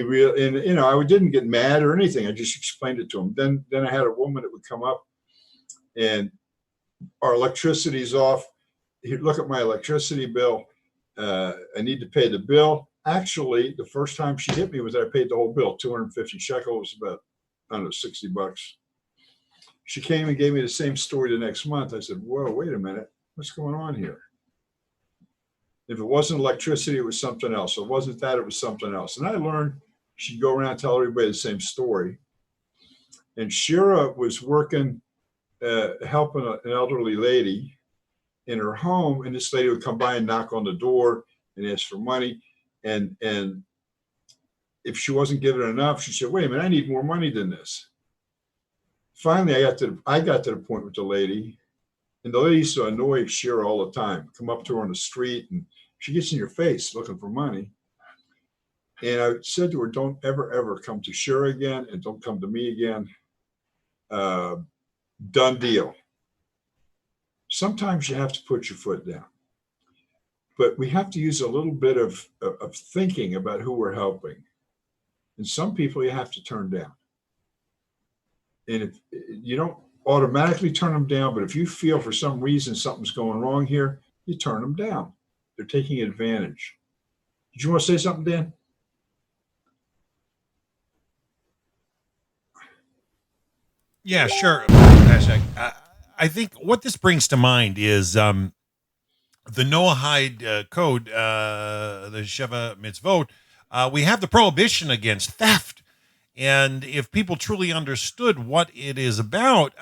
didn't get mad or anything. I just explained it to him. Then I had a woman that would come up, and our electricity's off. He'd look at my electricity bill. I need to pay the bill. Actually, the first time she hit me was I paid the whole bill, 250 shekels, about, I don't know, $60. She came and gave me the same story the next month. I said, whoa, wait a minute. What's going on here? If it wasn't electricity, it was something else. If it wasn't that, it was something else. And I learned she'd go around and tell everybody the same story. And Shira was working, helping an elderly lady in her home. And this lady would come by and knock on the door and ask for money. And if she wasn't given enough, she said, wait a minute, I need more money than this. Finally, I got to the point with the lady, and the lady used to annoy Shira all the time, come up to her on the street, and she gets in your face looking for money. And I said to her, don't ever come to Shira again, and don't come to me again. Done deal. Sometimes you have to put your foot down. But we have to use a little bit of thinking about who we're helping. And some people you have to turn down. And if you don't automatically turn them down, but if you feel for some reason something's going wrong here, you turn them down. They're taking advantage. Did you want to say something, Dan? Yeah, sure. I think what this brings to mind is the Noahide code, the Sheva Mitzvot. We have the prohibition against theft. And if people truly understood what it is about,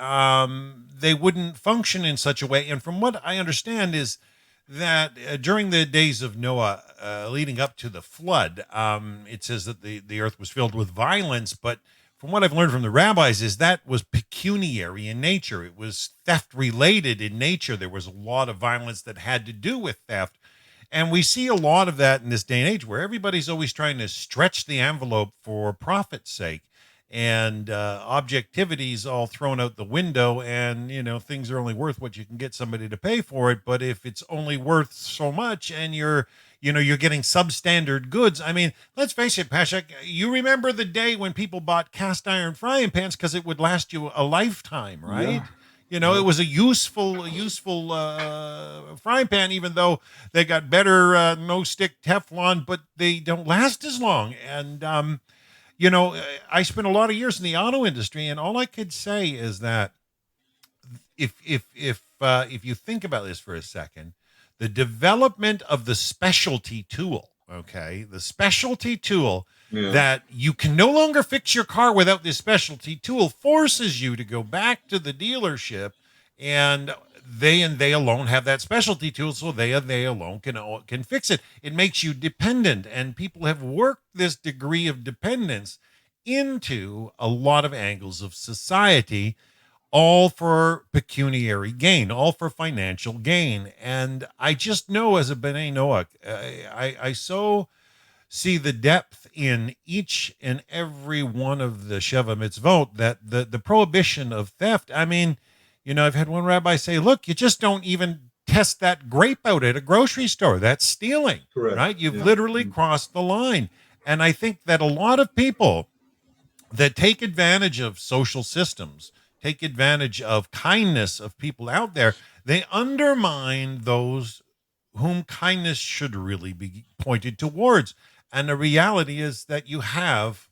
they wouldn't function in such a way. And from what I understand is that during the days of Noah, leading up to the flood, it says that the earth was filled with violence. But from what I've learned from the rabbis is that was pecuniary in nature. It was theft related in nature. There was a lot of violence that had to do with theft. And we see a lot of that in this day and age where everybody's always trying to stretch the envelope for profit's sake. And objectivity's all thrown out the window, and things are only worth what you can get somebody to pay for it. But if it's only worth so much, and you're getting substandard goods, I mean, let's face it, Pashek, you remember the day when people bought cast iron frying pans because it would last you a lifetime, right? Yeah. It was a useful frying pan, even though they got better no stick Teflon, but they don't last as long. And I spent a lot of years in the auto industry, and all I could say is that if you think about this for a second, the development of the specialty tool, the specialty tool that you can no longer fix your car without this specialty tool forces you to go back to the dealership, and they alone have that specialty tool, so they alone can fix it. It makes you dependent, and people have worked this degree of dependence into a lot of angles of society, all for pecuniary gain, all for financial gain. And I just know, as a B'nai Noach, I so see the depth in each and every one of the Sheva mitzvot, that the prohibition of theft. I mean, I've had one rabbi say, look, you just don't even test that grape out at a grocery store. That's stealing, Correct. right? You've literally crossed the line. And I think that a lot of people that take advantage of social systems, take advantage of kindness of people out there, they undermine those whom kindness should really be pointed towards. And the reality is that you have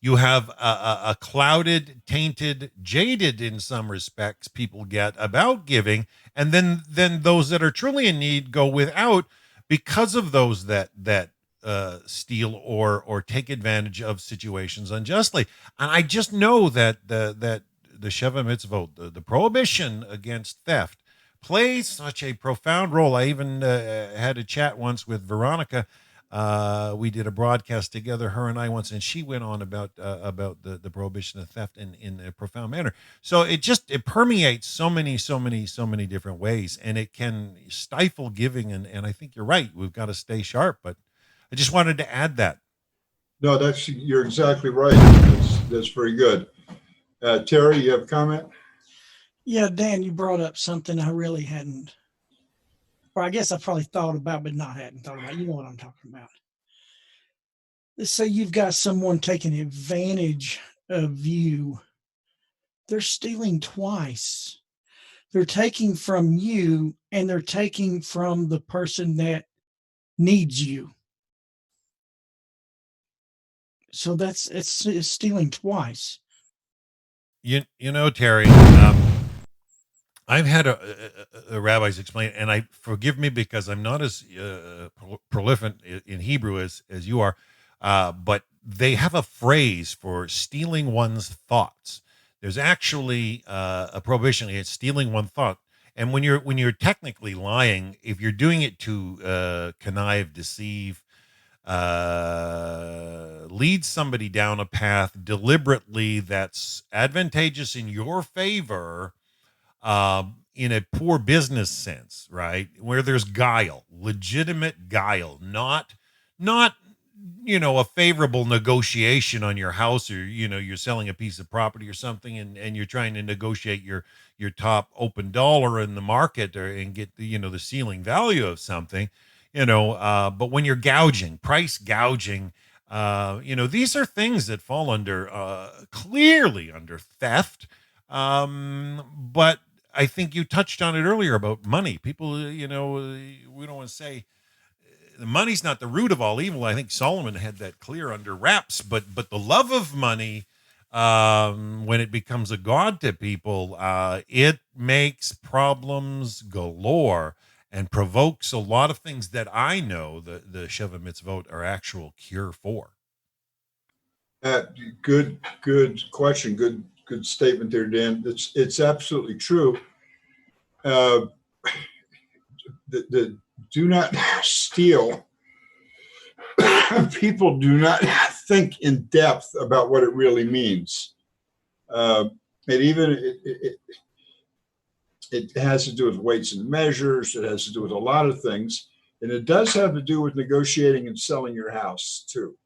a clouded, tainted, jaded, in some respects, people get about giving, and then those that are truly in need go without because of those that steal or take advantage of situations unjustly. And I just know that the Sheva mitzvot, the prohibition against theft, plays such a profound role. I even had a chat once with Veronica. We did a broadcast together, her and I, once, and she went on about the prohibition of theft in a profound manner. So it permeates so many different ways, and it can stifle giving. And I think you're right. We've got to stay sharp. But I just wanted to add that. No, you're exactly right. That's very good. Terry, you have a comment? Yeah, Dan, you brought up something I really hadn't, or I guess I probably thought about, but hadn't thought about. You know what I'm talking about. Let's say you've got someone taking advantage of you. They're stealing twice. They're taking from you, and they're taking from the person that needs you. So it's stealing twice. Terry, I've had a rabbis explain, and I forgive me because I'm not as prolific in Hebrew as you are, but they have a phrase for stealing one's thoughts. There's actually a prohibition against stealing one thought, and when you're technically lying, if you're doing it to connive, deceive, lead somebody down a path deliberately that's advantageous in your favor, in a poor business sense, right? Where there's guile, legitimate guile, not a favorable negotiation on your house, or you're selling a piece of property or something, and you're trying to negotiate your top open dollar in the market, and get the ceiling value of something, but when you're price gouging, these are things that fall under clearly under theft. But I think you touched on it earlier about money. People, we don't want to say the money's not the root of all evil. I think Solomon had that clear under wraps, but the love of money, when it becomes a god to people, it makes problems galore and provokes a lot of things that I know the Sheva mitzvot are actual cure for. Uh, good question. Good statement there, Dan. It's absolutely true. Uh, the do not steal. People do not think in depth about what it really means. And even it has to do with weights and measures. It has to do with a lot of things. And it does have to do with negotiating and selling your house too.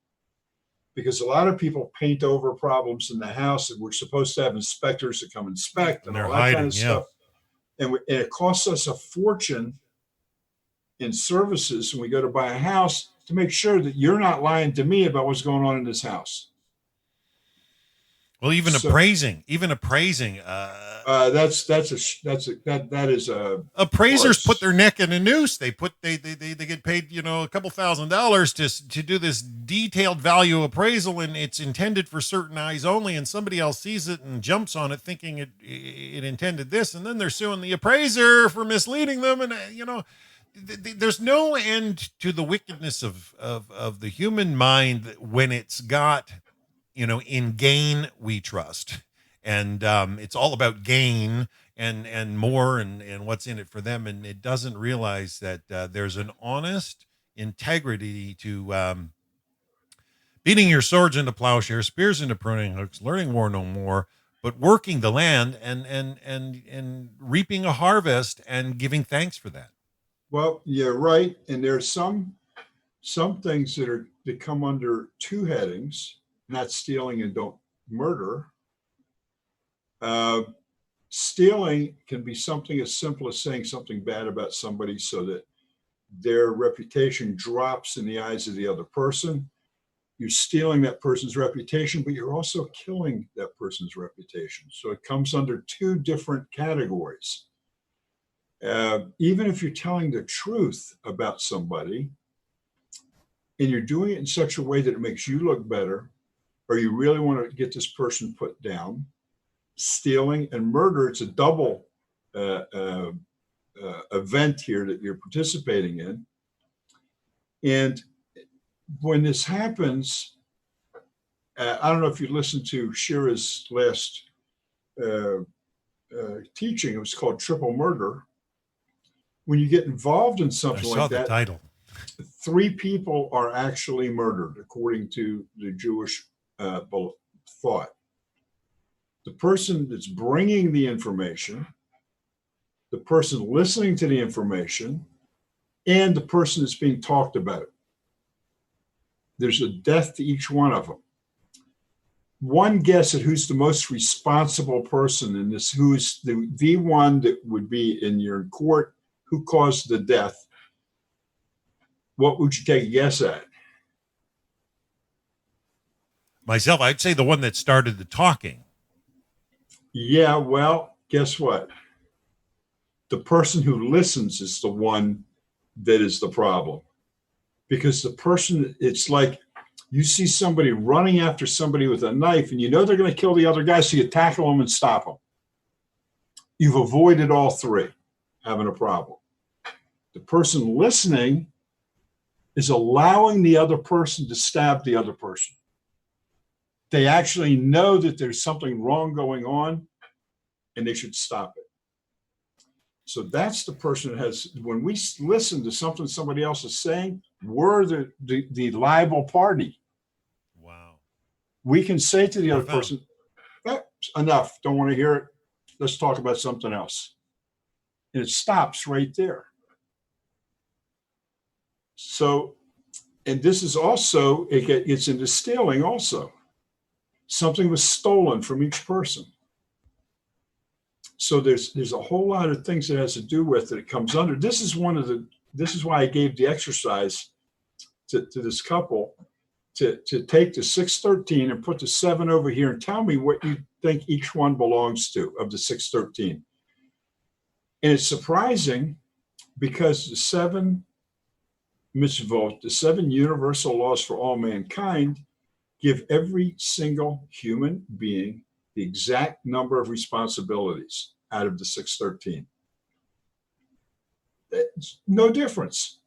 Because a lot of people paint over problems in the house, and we're supposed to have inspectors to come inspect and they're all that kind hiding, of yeah. stuff. And it costs us a fortune in services when we go to buy a house to make sure that you're not lying to me about what's going on in this house. Well, even So- appraising. That is a Appraisers course. put their neck in a noose. They get paid, a couple $1,000s to do this detailed value appraisal, and it's intended for certain eyes only. And somebody else sees it and jumps on it, thinking it intended this, and then they're suing the appraiser for misleading them. And there's no end to the wickedness of the human mind when it's got, in gain we trust, and it's all about gain and more and what's in it for them, and it doesn't realize that there's an honest integrity to beating your swords into plowshares, spears into pruning hooks, learning war no more, but working the land and reaping a harvest and giving thanks for that. Well, you're right. And there's some things that come under two headings: not stealing and don't murder. Stealing can be something as simple as saying something bad about somebody so that their reputation drops in the eyes of the other person. You're stealing that person's reputation, but you're also killing that person's reputation. So it comes under two different categories. Even if you're telling the truth about somebody and you're doing it in such a way that it makes you look better, or you really want to get this person put down, stealing and murder, it's a double event here that you're participating in. And when this happens, I don't know if you listened to Shira's last teaching. It was called Triple Murder. When you get involved in I something saw like the that, title. 3 people are actually murdered, according to the Jewish thought. The person that's bringing the information, the person listening to the information, and the person that's being talked about. There's a death to each one of them. One guess at who's the most responsible person in this, who's the one that would be in your court, who caused the death. What would you take a guess at? Myself, I'd say the one that started the talking. Yeah, well, guess what? The person who listens is the one that is the problem. Because the person, it's like you see somebody running after somebody with a knife and you know they're going to kill the other guy, so you tackle them and stop them. You've avoided all 3 having a problem. The person listening is allowing the other person to stab the other person. They actually know that there's something wrong going on and they should stop it. So that's the person that has, when we listen to something somebody else is saying, we're the liable party. Wow. We can say to the other Profound. person, that's enough, don't want to hear it. Let's talk about something else. And it stops right there. So, and this is also, it gets into stealing also. Something was stolen from each person. So there's a whole lot of things that has to do with it. It comes under. This is why I gave the exercise to this couple to take the 613 and put the 7 over here and tell me what you think each one belongs to of the 613. And it's surprising because the 7 mitzvot, the 7 universal laws for all mankind, give every single human being the exact number of responsibilities out of the 613. It's no difference.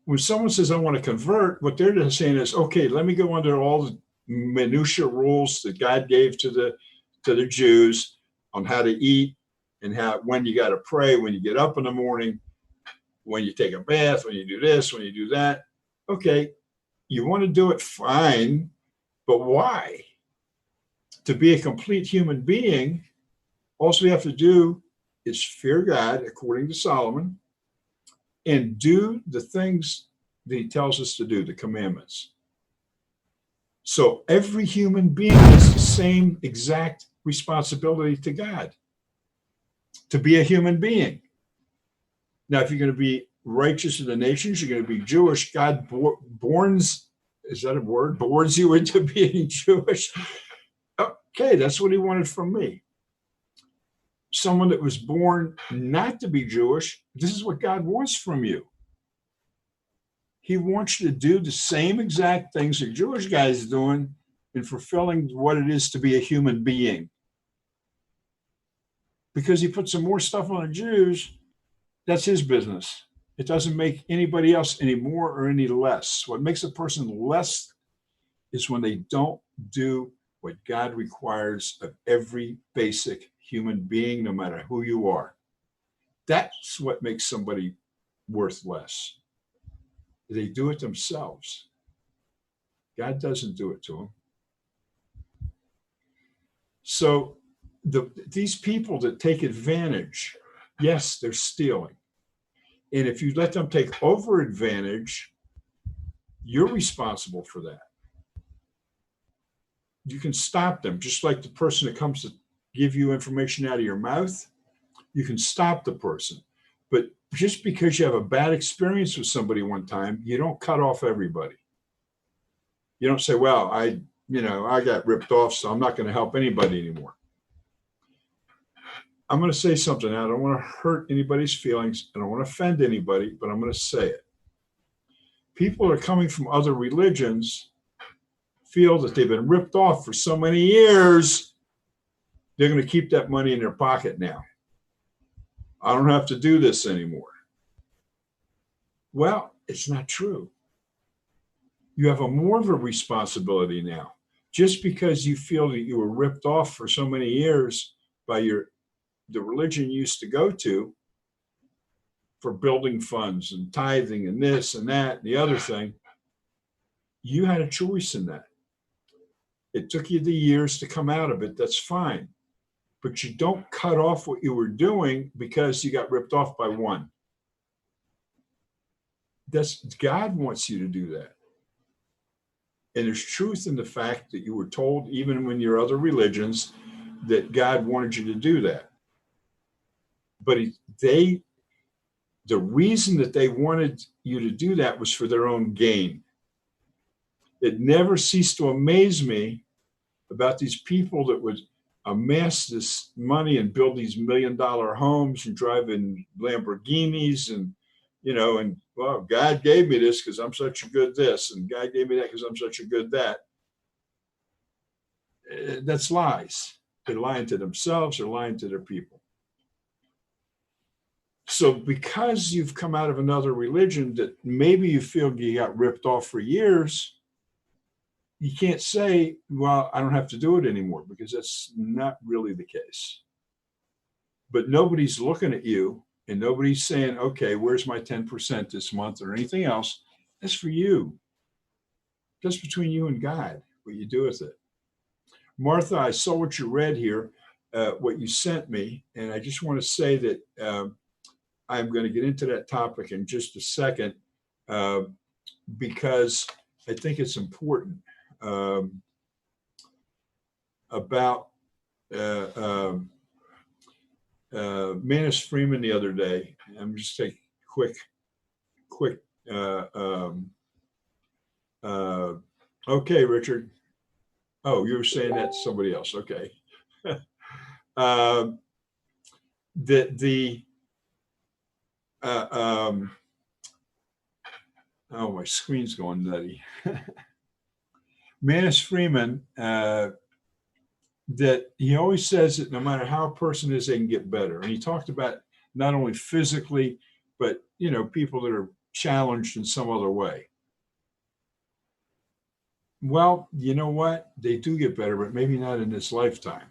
When someone says, I want to convert, what they're saying is, okay, let me go under all minutia rules that God gave to the Jews on how to eat and when you got to pray, when you get up in the morning, when you take a bath, when you do this, when you do that. Okay, you want to do it, fine, but why? To be a complete human being, all we have to do is fear God, according to Solomon, and do the things that he tells us to do, the commandments. So every human being has the same exact responsibility to God, to be a human being. Now, if you're going to be righteous in the nations, you're going to be Jewish. God borns, is that a word? Borns you into being Jewish. Okay, that's what he wanted from me. Someone that was born not to be Jewish, this is what God wants from you. He wants you to do the same exact things the Jewish guy is doing in fulfilling what it is to be a human being. Because he put some more stuff on the Jews, that's his business. It doesn't make anybody else any more or any less. What makes a person less is when they don't do what God requires of every basic human being, no matter who you are. That's what makes somebody worth less. They do it themselves. God doesn't do it to them. So these people that take advantage, yes, they're stealing. And if you let them take over advantage, you're responsible for that. You can stop them, just like the person that comes to give you information out of your mouth. You can stop the person. But just because you have a bad experience with somebody one time, you don't cut off everybody. You don't say, well, I got ripped off, so I'm not going to help anybody anymore. I'm going to say something now. I don't want to hurt anybody's feelings. I don't want to offend anybody, but I'm going to say it. People are coming from other religions, feel that they've been ripped off for so many years, they're going to keep that money in their pocket now. I don't have to do this anymore. Well, it's not true. You have more of a responsibility now. Just because you feel that you were ripped off for so many years by the religion you used to go to for building funds and tithing and this and that and the other thing, you had a choice in that. It took you the years to come out of it. That's fine. But you don't cut off what you were doing because you got ripped off by one. God wants you to do that. And there's truth in the fact that you were told, even when you're other religions, that God wanted you to do that. But the reason that they wanted you to do that was for their own gain. It never ceased to amaze me about these people that would amass this money and build these $1 million homes and drive in Lamborghinis and well, God gave me this because I'm such a good this, and God gave me that because I'm such a good that. That's lies. They're lying to themselves, they're lying to their people. So because you've come out of another religion that maybe you feel you got ripped off for years, you can't say, well, I don't have to do it anymore, because that's not really the case. But nobody's looking at you and nobody's saying, okay, where's my 10% this month or anything else? That's for you. That's between you and God, what you do with it. Martha, I saw what you read here, what you sent me, and I just want to say that I'm going to get into that topic in just a second because I think it's important about Manus Freeman the other day. I'm just take quick. Okay, Richard. Oh, you were saying that to somebody else. Okay. Oh, my screen's going nutty. Manus Freeman, that he always says that no matter how a person is, they can get better. And he talked about not only physically, but, people that are challenged in some other way. Well, you know what? They do get better, but maybe not in this lifetime.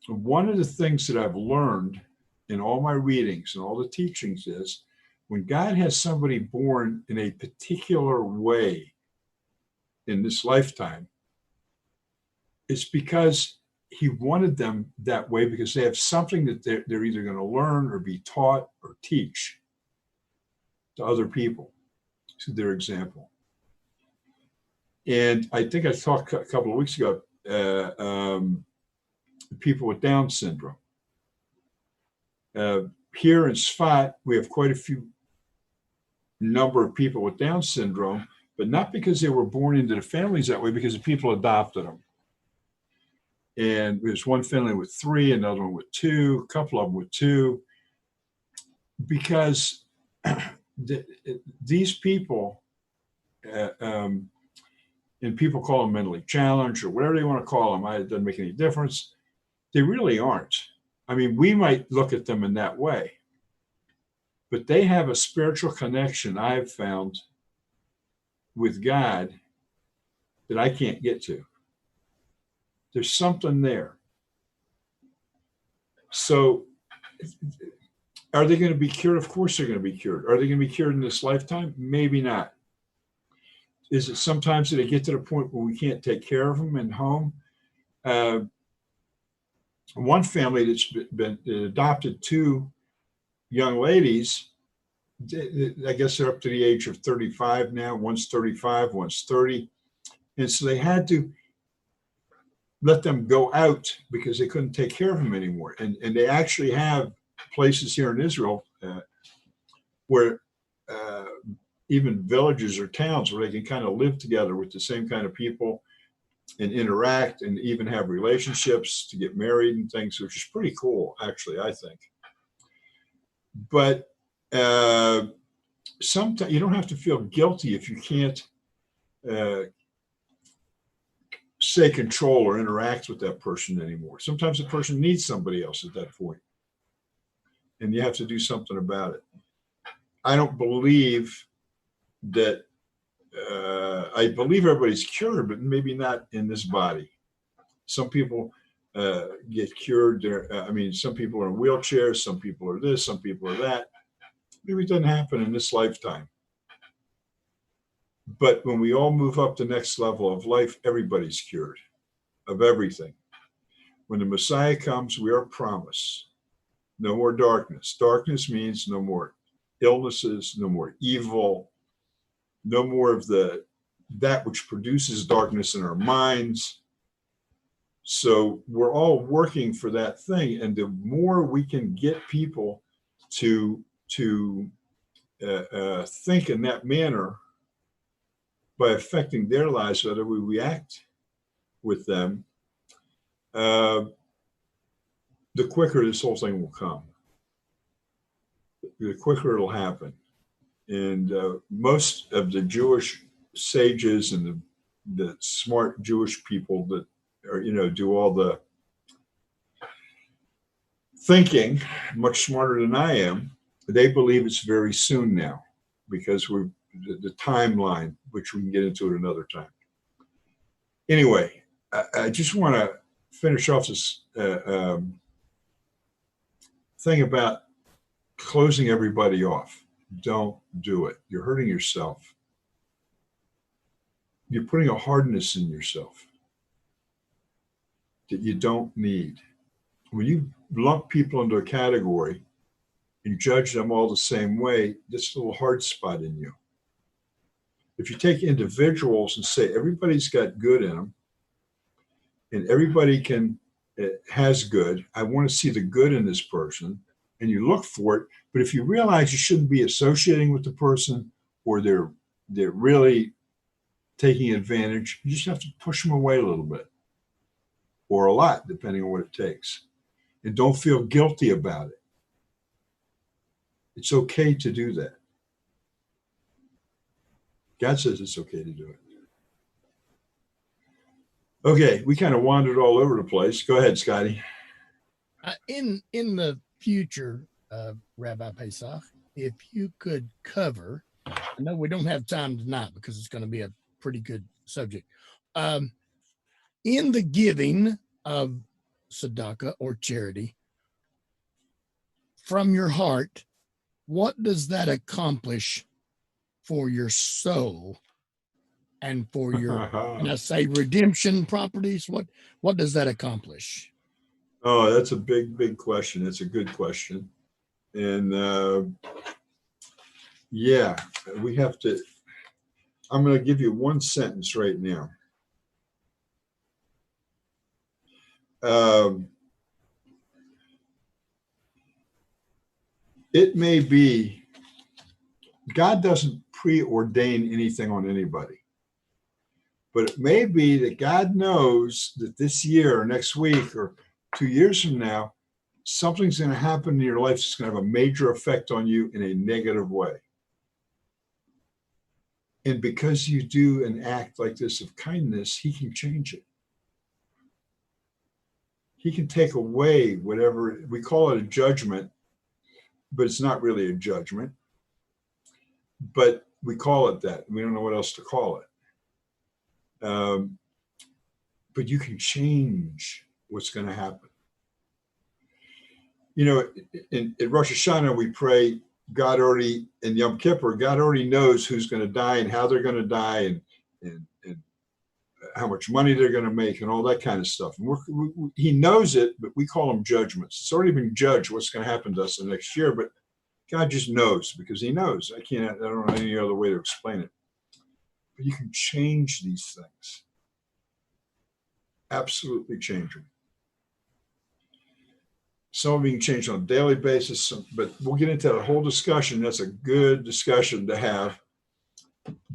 One of the things that I've learned in all my readings and all the teachings is when God has somebody born in a particular way in this lifetime, it's because he wanted them that way because they have something that they're either going to learn or be taught or teach to other people through their example. And I think I talked a couple of weeks ago, people with Down syndrome. Here in Tzfat, we have quite a few number of people with Down syndrome, but not because they were born into the families that way, because the people adopted them. And there's one family with 3, another one with 2, a couple of them with 2, because these people, and people call them mentally challenged or whatever they want to call them, it doesn't make any difference. They really aren't. I mean, we might look at them in that way, but they have a spiritual connection I've found with God that I can't get to. There's something there. So are they going to be cured? Of course they're going to be cured. Are they going to be cured in this lifetime? Maybe not. Is it sometimes that they get to the point where we can't take care of them in home? One family that's been adopted 2 young ladies, I guess they're up to the age of 35 now. One's 35, one's 30. And so they had to let them go out because they couldn't take care of them anymore. And they actually have places here in Israel where even villages or towns where they can kind of live together with the same kind of people and interact and even have relationships to get married and things, which is pretty cool, actually, I think. But sometimes you don't have to feel guilty if you can't say control or interact with that person anymore. Sometimes the person needs somebody else at that point, and you have to do something about it. I don't believe that I believe everybody's cured, but maybe not in this body. Some people get cured. Some people are in wheelchairs, some people are this, some people are that. Maybe it doesn't happen in this lifetime. But when we all move up the next level of life, everybody's cured of everything. When the Messiah comes, we are promised no more darkness. Darkness means no more illnesses, no more evil, no more of that which produces darkness in our minds. So we're all working for that thing. And the more we can get people to think in that manner by affecting their lives, whether we react with them, the quicker this whole thing will come. The quicker it'll happen. And most of the Jewish sages and the smart Jewish people that are, do all the thinking, much smarter than I am, they believe it's very soon now because we're the timeline, which we can get into at another time. Anyway, I just want to finish off this thing about closing everybody off. Don't do it. You're hurting yourself. You're putting a hardness in yourself that you don't need. When you lump people into a category and judge them all the same way, that's a little hard spot in you. If you take individuals and say everybody's got good in them and everybody has good, I want to see the good in this person, and you look for it. But if you realize you shouldn't be associating with the person or they're really taking advantage, you just have to push them away a little bit or a lot, depending on what it takes. And don't feel guilty about it. It's okay to do that. God says it's okay to do it. Okay, we kind of wandered all over the place. Go ahead, Scotty. In the future, Rabbi Pesach, if you could cover, I know we don't have time tonight because it's going to be a pretty good subject. In the giving of tzedakah or charity from your heart, what does that accomplish for your soul and for your, and I say redemption properties? What does that accomplish? Oh, that's a big question. That's a good question. And yeah, we have to, I'm going to give you one sentence right now. It may be, God doesn't preordain anything on anybody, but it may be that God knows that this year or next week or 2 years from now, something's going to happen in your life that's going to have a major effect on you in a negative way. And because you do an act like this of kindness, he can change it. He can take away whatever, we call it a judgment, but it's not really a judgment. But we call it that. We don't know what else to call it. But you can change what's going to happen. You know, in Rosh Hashanah, we pray, God already, in Yom Kippur, God already knows who's going to die and how they're going to die and how much money they're going to make and all that kind of stuff. And he knows it, but we call them judgments. It's already been judged what's going to happen to us the next year, but God just knows because he knows. I don't know any other way to explain it. But you can change these things. Absolutely change them. Some of you can change on a daily basis, but we'll get into that whole discussion. That's a good discussion to have.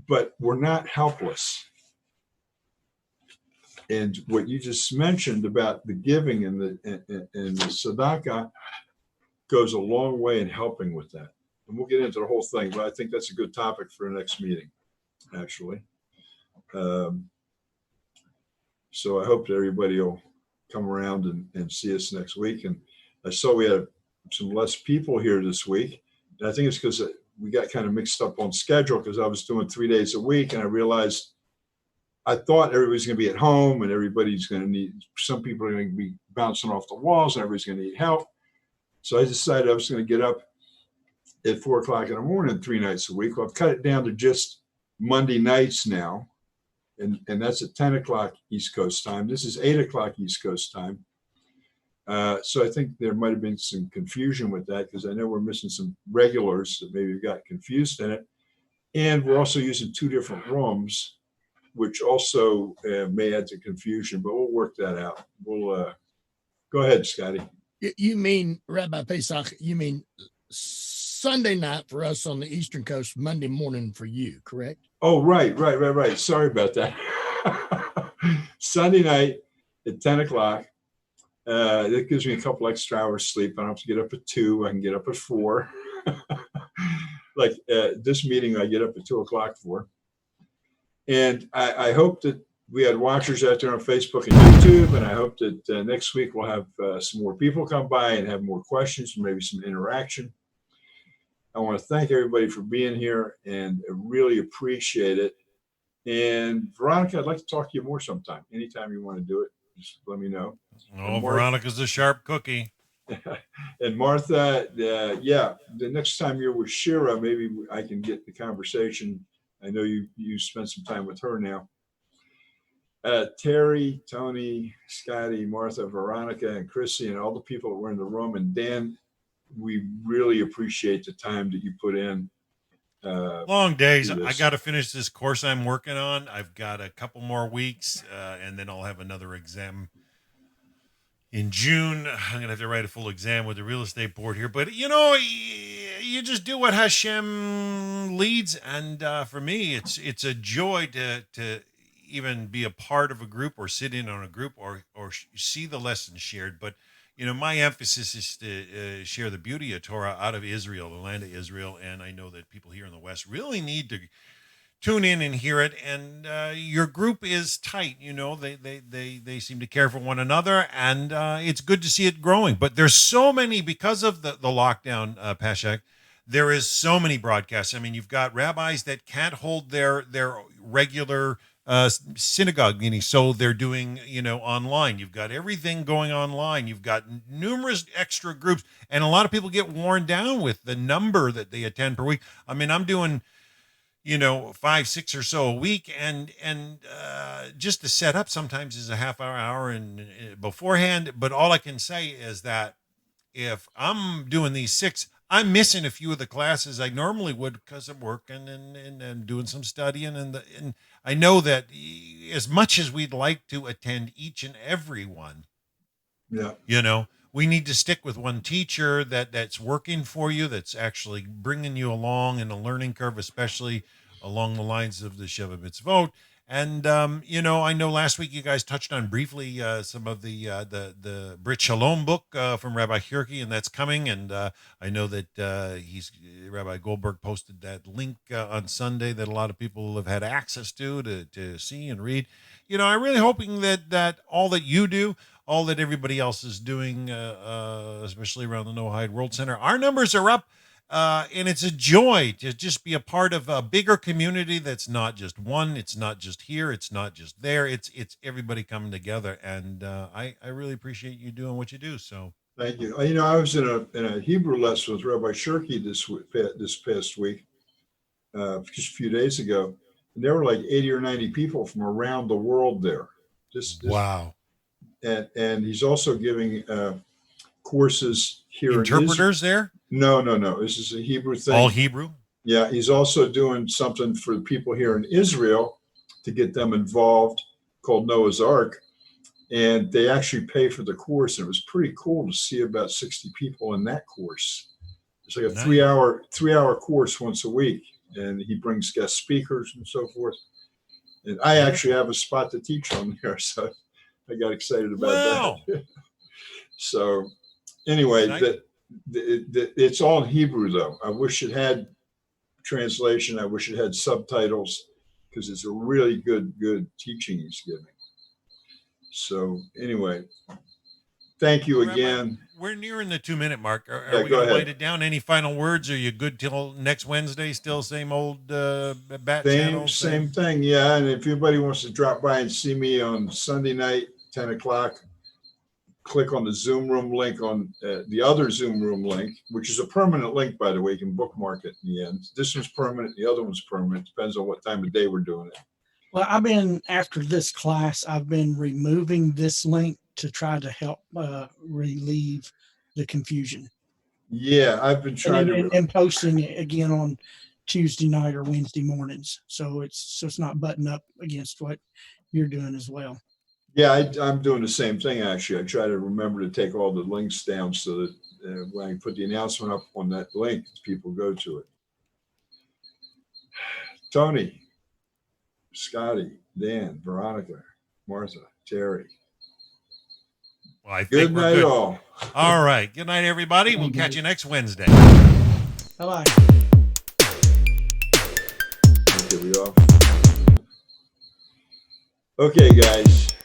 But we're not helpless. And what you just mentioned about the giving and the tzedakah goes a long way in helping with that. And we'll get into the whole thing, but I think that's a good topic for the next meeting, actually. So I hope that everybody will come around and see us next week. And I saw we had some less people here this week. And I think it's because we got kind of mixed up on schedule because I was doing 3 days a week. And I realized I thought everybody's going to be at home and everybody's going to need, some people are going to be bouncing off the walls and everybody's going to need help. So I decided I was going to get up at 4 o'clock in the morning 3 nights a week. Well, I've cut it down to just Monday nights now. And that's at 10 o'clock East Coast time. This is 8 o'clock East Coast time. So I think there might have been some confusion with that because I know we're missing some regulars that maybe got confused in it. And we're also using 2 different rooms, which also may add to confusion, but we'll work that out. We'll go ahead, Scotty. You mean, Rabbi Pesach, you mean Sunday night for us on the Eastern Coast, Monday morning for you, correct? Oh, right. Sorry about that. Sunday night at 10 o'clock. That gives me a couple extra hours sleep. I don't have to get up at 2. I can get up at 4. Like this meeting, I get up at 2 o'clock for. And I hope that we had watchers out there on Facebook and YouTube. And I hope that next week we'll have some more people come by and have more questions and maybe some interaction. I want to thank everybody for being here and I really appreciate it. And Veronica, I'd like to talk to you more sometime. Anytime you want to do it, just let me know. Oh, Veronica's a sharp cookie. And Martha, yeah, the next time you're with Shira, maybe I can get the conversation. I know you spent some time with her now. Terry, Tony, Scotty, Martha, Veronica, and Chrissy, and all the people that were in the room, and Dan, we really appreciate the time that you put in. Long days. I got to finish this course I'm working on. I've got a couple more weeks, and then I'll have another exam in June. I'm going to have to write a full exam with the real estate board here. But, you know, you just do what Hashem leads. And for me, it's a joy to even be a part of a group or sit in on a group or see the lessons shared. But, you know, my emphasis is to share the beauty of Torah out of Israel, the land of Israel. And I know that people here in the West really need to tune in and hear it. And your group is tight. You know, they seem to care for one another. And it's good to see it growing. But there's so many, because of the lockdown, Pashek, there is so many broadcasts. I mean, you've got rabbis that can't hold their regular synagogue meetings. So they're doing, online. You've got everything going online. You've got numerous extra groups, and a lot of people get worn down with the number that they attend per week. I mean, I'm doing 5, 6 or so a week, and just to set up sometimes is a half hour and beforehand. But all I can say is that if I'm doing these 6, I'm missing a few of the classes I normally would because I'm working and doing some studying, and I know that as much as we'd like to attend each and every one, we need to stick with one teacher that's working for you, that's actually bringing you along in a learning curve, especially along the lines of the Sheva Mitzvot. And I know last week you guys touched on briefly some of the Brit Shalom book from Rabbi Hirki, and that's coming. And I know that Rabbi Goldberg posted that link on Sunday that a lot of people have had access to see and read. I'm really hoping that all that you do, all that everybody else is doing, especially around the Noahide World Center, our numbers are up. And it's a joy to just be a part of a bigger community that's not just one. It's not just here. It's not just there. It's everybody coming together. And I really appreciate you doing what you do. So thank you. I was in a Hebrew lesson with Rabbi Shirky this past week, just a few days ago, and there were like 80 or 90 people from around the world there. Wow. And he's also giving courses here. Interpreters there? No. This is a Hebrew thing. All Hebrew? Yeah, he's also doing something for the people here in Israel to get them involved, called Noah's Ark. And they actually pay for the course. And it was pretty cool to see about 60 people in that course. It's like a 3-hour course once a week. And he brings guest speakers and so forth. And I actually have a spot to teach on there. So I got excited about that. So anyway, it's all in Hebrew, though. I wish it had translation. I wish it had subtitles, because it's a really good teaching he's giving. So anyway, thank you again. We're nearing the 2-minute mark. Are we going to write it down? Any final words? Are you good till next Wednesday? Still same old bat channel? Same thing, yeah. And if anybody wants to drop by and see me on Sunday night, 10 o'clock, click on the Zoom room link on the other Zoom room link, which is a permanent link, by the way. You can bookmark it in the end. This one's permanent. The other one's permanent. Depends on what time of day we're doing it. Well, after this class, I've been removing this link to try to help relieve the confusion. Yeah, I've been trying and posting it again on Tuesday night or Wednesday mornings. So it's not buttoned up against what you're doing as well. Yeah, I'm doing the same thing, actually. I try to remember to take all the links down so that when I put the announcement up on that link, people go to it. Tony, Scotty, Dan, Veronica, Martha, Terry. Well, I think good night, good. all. All right. Good night, everybody. We'll catch you next Wednesday. Bye-bye. Okay, we off. Okay, guys.